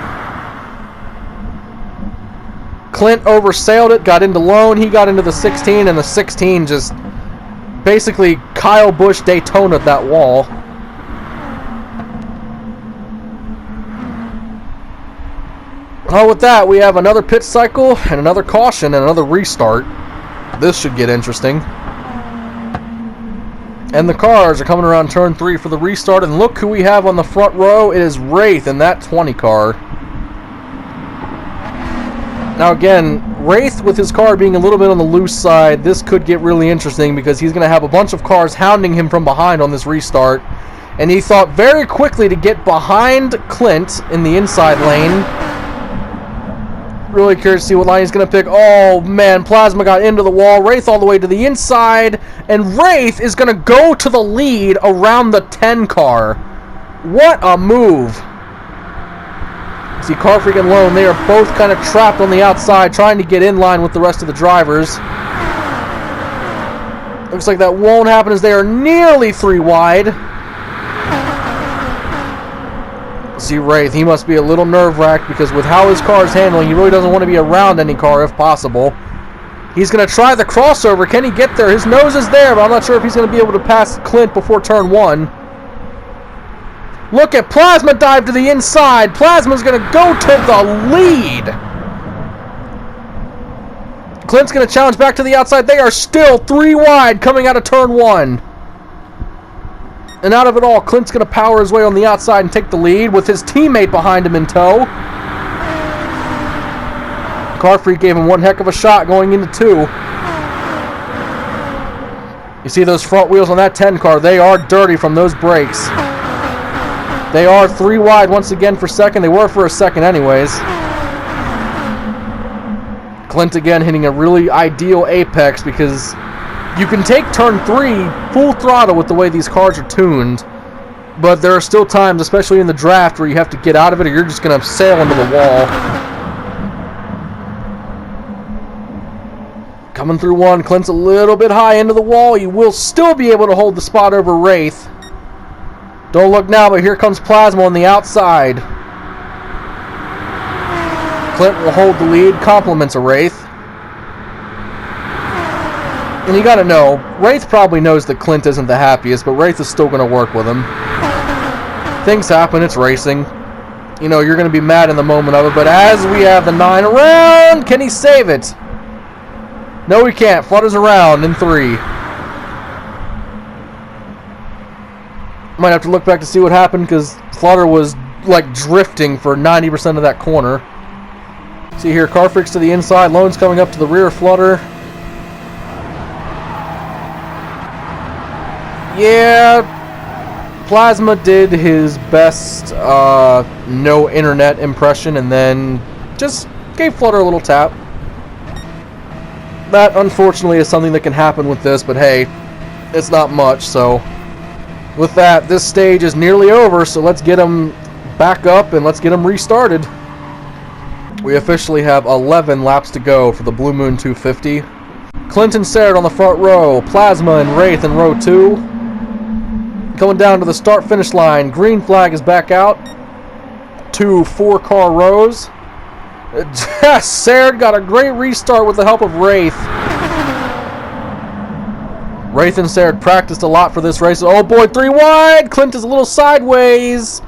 S1: Clint oversailed it, got into Lone. He got into the 16, and the 16 just... basically Kyle Busch Daytona'd that wall. Well, with that, we have another pit cycle and another caution and another restart. This should get interesting. And the cars are coming around turn 3 for the restart. And look who we have on the front row. It is Wraith in that 20 car. Now again, Wraith with his car being a little bit on the loose side, this could get really interesting because he's going to have a bunch of cars hounding him from behind on this restart. And he thought very quickly to get behind Clint in the inside lane. Really curious to see what line he's going to pick. Oh man, Plasma got into the wall. Wraith all the way to the inside. And Wraith is going to go to the lead around the 10 car. What a move. See, Car Freak and Lone, they are both kind of trapped on the outside trying to get in line with the rest of the drivers. Looks like that won't happen as they are nearly 3 wide. See Wraith, he must be a little nerve-wracked because with how his car is handling, he really doesn't want to be around any car if possible. He's going to try the crossover. Can he get there? His nose is there, but I'm not sure if he's going to be able to pass Clint before turn 1. Look at Plasma dive to the inside. Plasma's going to go to the lead. Clint's going to challenge back to the outside. They are still 3 wide coming out of turn 1. And out of it all, Clint's going to power his way on the outside and take the lead with his teammate behind him in tow. Car Freak gave him one heck of a shot going into 2. You see those front wheels on that 10 car, they are dirty from those brakes. They are 3 wide once again for second. They were for a second anyways. Clint again hitting a really ideal apex because you can take turn 3 full throttle with the way these cars are tuned, but there are still times, especially in the draft, where you have to get out of it or you're just going to sail into the wall. Coming through 1, Clint's a little bit high into the wall. You will still be able to hold the spot over Wraith. Don't look now, but here comes Plasma on the outside. Clint will hold the lead, compliments of Wraith. And you gotta know, Wraith probably knows that Clint isn't the happiest, but Wraith is still gonna work with him. Things happen, it's racing. You know, you're gonna be mad in the moment of it, but as we have the 9 around, can he save it? No, he can't. Flutters around in 3. Might have to look back to see what happened, because Flutter was, like, drifting for 90% of that corner. See here, Car Freak's to the inside, Lone's coming up to the rear of Flutter. Yeah, Plasma did his best no internet impression and then just gave Flutter a little tap. That unfortunately is something that can happen with this, but hey, it's not much. So with that, this stage is nearly over, so let's get him back up and let's get him restarted. We officially have 11 laps to go for the Blue Moon 250. Clinton Sarrett on the front row, Plasma and Wraith in row 2. Coming down to the start-finish line, green flag is back out. 2 4-car rows. Sarrett got a great restart with the help of Wraith. Wraith and Sarrett practiced a lot for this race. Oh boy, 3 wide! Clint is a little sideways.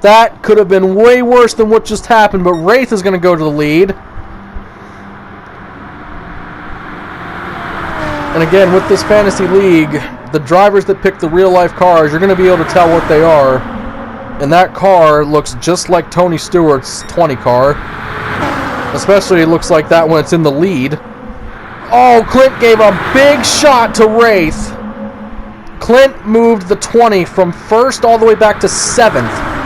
S1: That could have been way worse than what just happened, but Wraith is going to go to the lead. And again, with this fantasy league, the drivers that pick the real-life cars, you're going to be able to tell what they are. And that car looks just like Tony Stewart's 20 car. Especially it looks like that when it's in the lead. Oh, Clint gave a big shot to Wraith. Clint moved the 20 from 1st all the way back to 7th.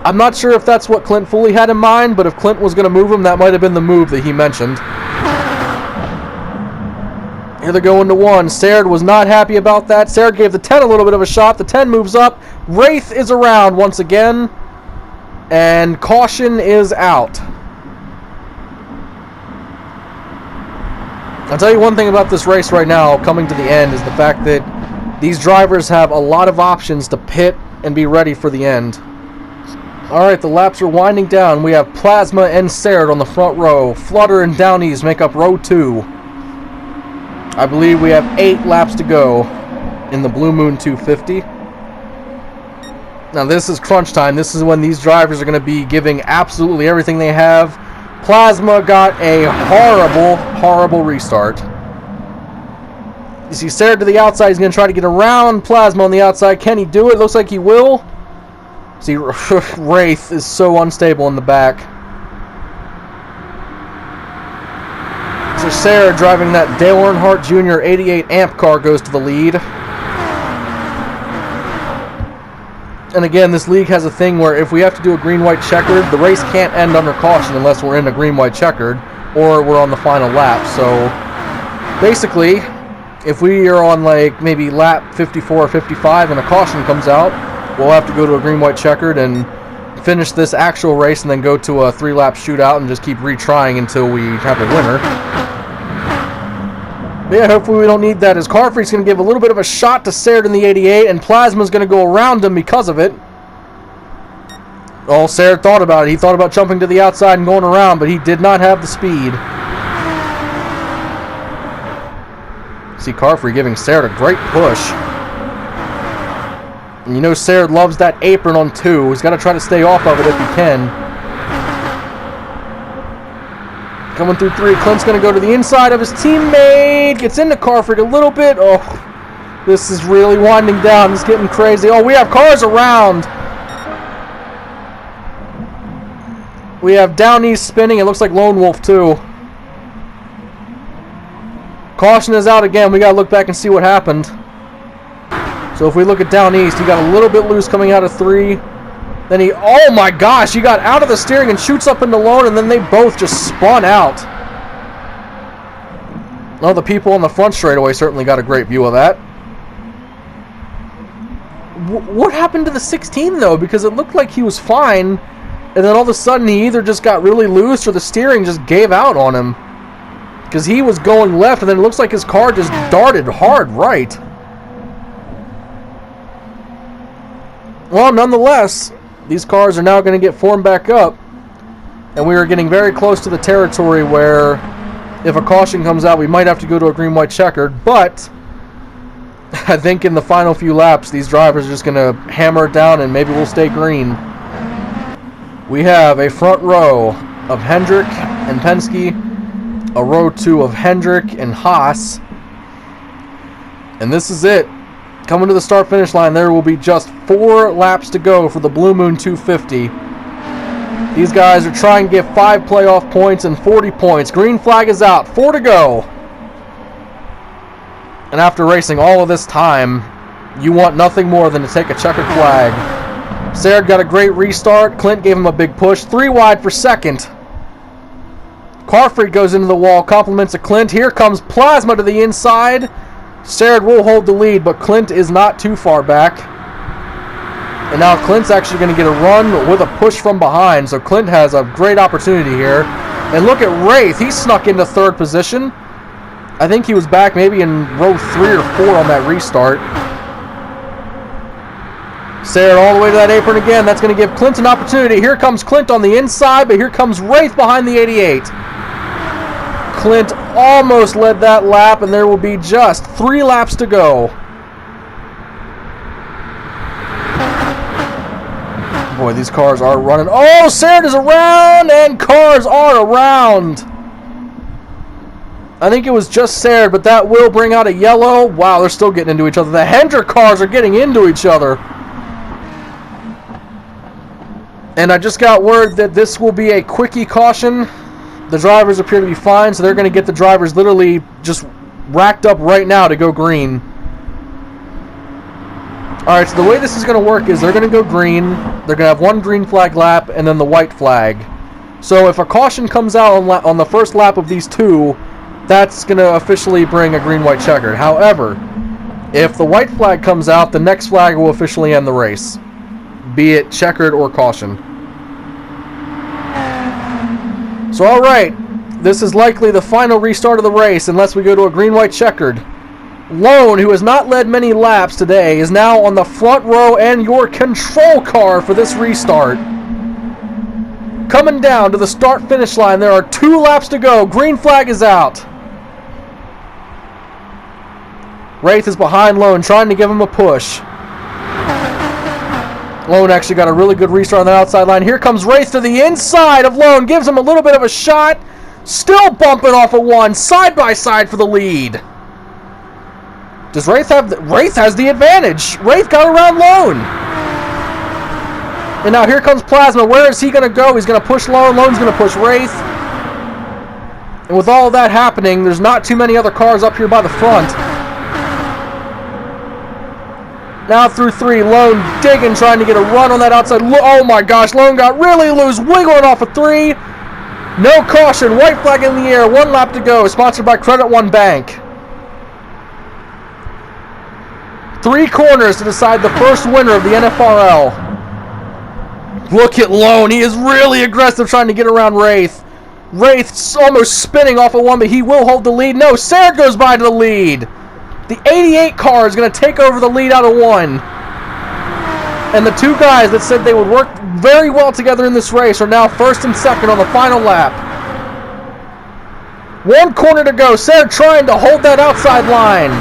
S1: I'm not sure if that's what Clint fully had in mind, but if Clint was going to move him, that might have been the move that he mentioned. Here they go into 1. Sarrett was not happy about that. Sarrett gave the 10 a little bit of a shot. The 10 moves up. Wraith is around once again. And caution is out. I'll tell you one thing about this race right now, coming to the end, is the fact that these drivers have a lot of options to pit and be ready for the end. Alright, the laps are winding down. We have Plasma and Sarrett on the front row. Flutter and Downies make up row 2. I believe we have 8 laps to go in the Blue Moon 250. Now this is crunch time. This is when these drivers are going to be giving absolutely everything they have. Plasma got a horrible, horrible restart. You see Sarah to the outside. He's going to try to get around Plasma on the outside. Can he do it? Looks like he will. See, Wraith is so unstable in the back. So Sarah, driving that Dale Earnhardt Jr. 88 amp car, goes to the lead. And again, this league has a thing where if we have to do a green-white checkered, the race can't end under caution unless we're in a green-white checkered or we're on the final lap. So basically, if we are on like maybe lap 54 or 55 and a caution comes out, we'll have to go to a green-white checkered and finish this actual race and then go to a 3-lap shootout and just keep retrying until we have a winner. But yeah, hopefully we don't need that, as Carfree's going to give a little bit of a shot to Sarah in the 88, and Plasma's going to go around him because of it. Oh, Sarah thought about it. He thought about jumping to the outside and going around, but he did not have the speed. See Carfree giving Sarah a great push. And you know Sarah loves that apron on 2. He's got to try to stay off of it if he can. Coming through 3, Clint's going to go to the inside of his teammate. Gets into Carfree a little bit. Oh, this is really winding down. It's getting crazy. Oh, we have cars around. We have Down East spinning. It looks like Lone Wolf too. Caution is out again. We got to look back and see what happened. So if we look at Down East, he got a little bit loose coming out of 3. Then he, oh my gosh, he got out of the steering and shoots up into Lone, and then they both just spun out. Well, the people on the front straightaway certainly got a great view of that. What happened to the 16 though? Because it looked like he was fine, and then all of a sudden he either just got really loose or the steering just gave out on him. Because he was going left, and then it looks like his car just darted hard right. Well, nonetheless, these cars are now going to get formed back up, and we are getting very close to the territory where if a caution comes out, we might have to go to a green-white checkered, but I think in the final few laps, these drivers are just going to hammer it down, and maybe we'll stay green. We have a front row of Hendrick and Penske, a row 2 of Hendrick and Haas, and this is it. Coming to the start-finish line, there will be just 4 laps to go for the Blue Moon 250. These guys are trying to get 5 playoff points and 40 points. Green flag is out. 4 to go. And after racing all of this time, you want nothing more than to take a checkered flag. Sarah got a great restart. Clint gave him a big push. 3 wide for second. Carfree goes into the wall. Compliments of Clint. Here comes Plasma to the inside. Sarah will hold the lead, but Clint is not too far back. And now Clint's actually going to get a run with a push from behind, so Clint has a great opportunity here. And look at Wraith. He snuck into 3rd position. I think he was back maybe in row 3 or 4 on that restart. Sarah all the way to that apron again. That's going to give Clint an opportunity. Here comes Clint on the inside, but here comes Wraith behind the 88. Clint almost led that lap, and there will be just 3 laps to go. Boy, these cars are running. Oh, Sarah is around, and cars are around. I think it was just Sarah, but that will bring out a yellow. Wow, they're still getting into each other. The Hendrick cars are getting into each other. And I just got word that this will be a quickie caution. The drivers appear to be fine, so they're going to get the drivers literally just racked up right now to go green. Alright, so the way this is going to work is they're going to go green, they're going to have 1 green flag lap, and then the white flag. So if a caution comes out on the first lap of these 2, that's going to officially bring a green-white checkered. However, if the white flag comes out, the next flag will officially end the race, be it checkered or caution. So alright, this is likely the final restart of the race unless we go to a green-white checkered. Lone, who has not led many laps today, is now on the front row and your control car for this restart. Coming down to the start-finish line, there are 2 laps to go. Green flag is out. Wraith is behind Lone, trying to give him a push. Lone actually got a really good restart on the outside line. Here comes Wraith to the inside of Lone. Gives him a little bit of a shot. Still bumping off of one. Side by side for the lead. Does Wraith have... Wraith has the advantage. Wraith got around Lone. And now here comes Plasma. Where is he going to go? He's going to push Lone. Lone's going to push Wraith. And with all of that happening, there's not too many other cars up here by the front. Now through 3, Lone digging, trying to get a run on that outside. Oh my gosh, Lone got really loose, wiggling off of 3. No caution, white flag in the air, 1 lap to go. Sponsored by Credit One Bank. 3 corners to decide the first winner of the NFRL. Look at Lone, he is really aggressive trying to get around Wraith. Wraith's almost spinning off of 1, but he will hold the lead. No, Sarah goes by to the lead. The 88 car is going to take over the lead out of 1. And the 2 guys that said they would work very well together in this race are now first and second on the final lap. 1 corner to go. Sarah trying to hold that outside line.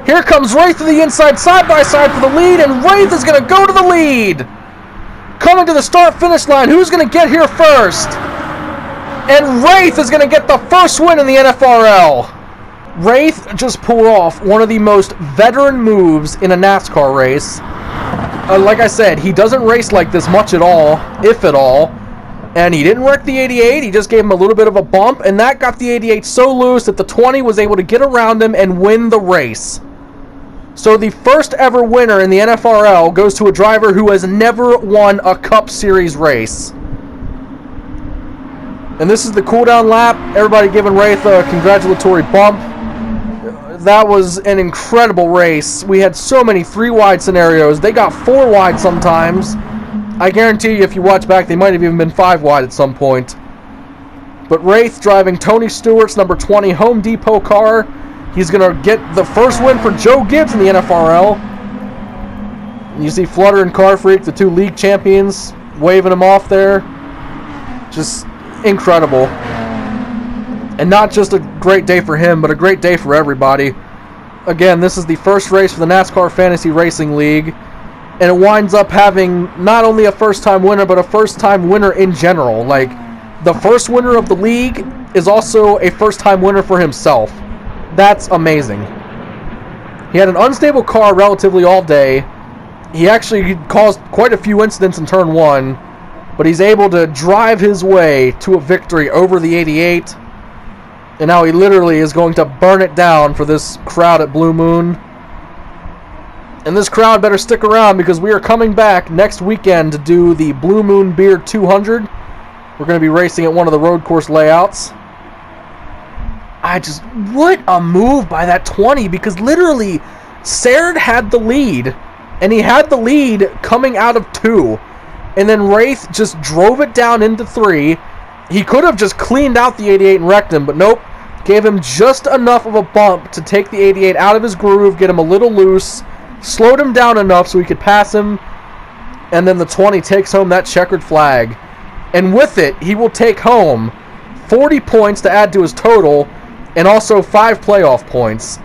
S1: Here comes Wraith to the inside, side by side for the lead, and Wraith is going to go to the lead. Coming to the start-finish line, who's going to get here first? And Wraith is going to get the first win in the NFRL. Wraith just pulled off one of the most veteran moves in a NASCAR race. Like I said, he doesn't race like this much at all, if at all. And he didn't wreck the 88, he just gave him a little bit of a bump, and that got the 88 so loose that the 20 was able to get around him and win the race. So the first ever winner in the NFRL goes to a driver who has never won a Cup Series race. And this is the cooldown lap. Everybody giving Wraith a congratulatory bump. That was an incredible race. We had so many 3-wide scenarios. They got 4-wide sometimes. I guarantee you if you watch back, they might have even been 5-wide at some point. But Wraith driving Tony Stewart's number 20 Home Depot car. He's going to get the first win for Joe Gibbs in the NFRL. And you see Flutter and Car Freak, the 2 league champions, waving him off there. Just incredible. And not just a great day for him, but a great day for everybody. Again, this is the first race for the NASCAR Fantasy Racing League. And it winds up having not only a first-time winner, but a first-time winner in general. Like, the first winner of the league is also a first-time winner for himself. That's amazing. He had an unstable car relatively all day. He actually caused quite a few incidents in Turn 1. But he's able to drive his way to a victory over the 88. And now he literally is going to burn it down for this crowd at Blue Moon. And this crowd better stick around because we are coming back next weekend to do the Blue Moon Beer 200. We're going to be racing at one of the road course layouts. What a move by that 20, because literally Serd had the lead. And he had the lead coming out of 2. And then Wraith just drove it down into 3. He could have just cleaned out the 88 and wrecked him, but nope. Gave him just enough of a bump to take the 88 out of his groove, get him a little loose, slowed him down enough so he could pass him, and then the 20 takes home that checkered flag. And with it, he will take home 40 points to add to his total, and also 5 playoff points.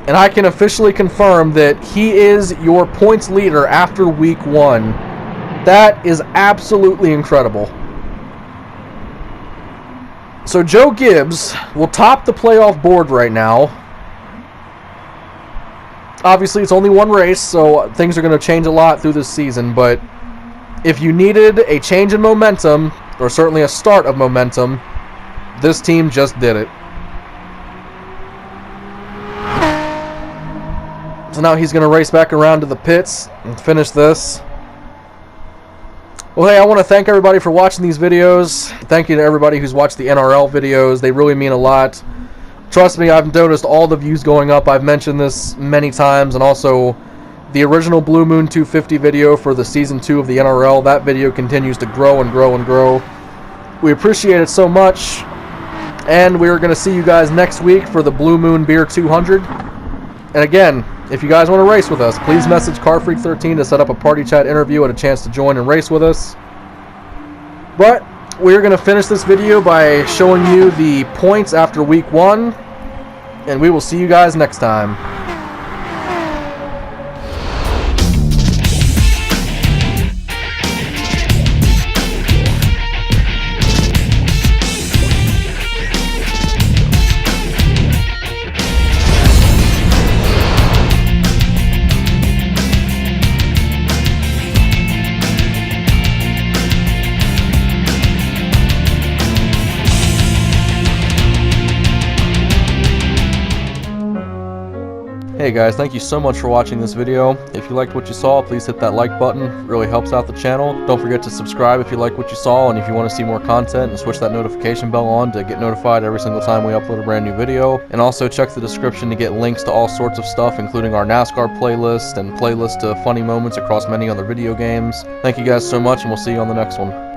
S1: And I can officially confirm that he is your points leader after week 1. That is absolutely incredible. So Joe Gibbs will top the playoff board right now. Obviously, it's only 1 race, so things are going to change a lot through this season. But if you needed a change in momentum, or certainly a start of momentum, this team just did it. So now he's going to race back around to the pits and finish this. Well, hey, I want to thank everybody for watching these videos. Thank you to everybody who's watched the NRL videos. They really mean a lot. Trust me, I've noticed all the views going up. I've mentioned this many times. And also, the original Blue Moon 250 video for the Season 2 of the NRL, that video continues to grow and grow and grow. We appreciate it so much. And we're going to see you guys next week for the Blue Moon Beer 200. And again, if you guys want to race with us, please message CarFreak13 to set up a party chat interview and a chance to join and race with us. But we're going to finish this video by showing you the points after week 1. And we will see you guys next time. Hey guys, thank you so much for watching this video. If you liked what you saw, please hit that like button. It really helps out the channel. Don't forget to subscribe if you like what you saw, and if you want to see more content, and switch that notification bell on to get notified every single time we upload a brand new video. And also check the description to get links to all sorts of stuff, including our NASCAR playlist and playlists to funny moments across many other video games. Thank you guys so much, and we'll see you on the next one.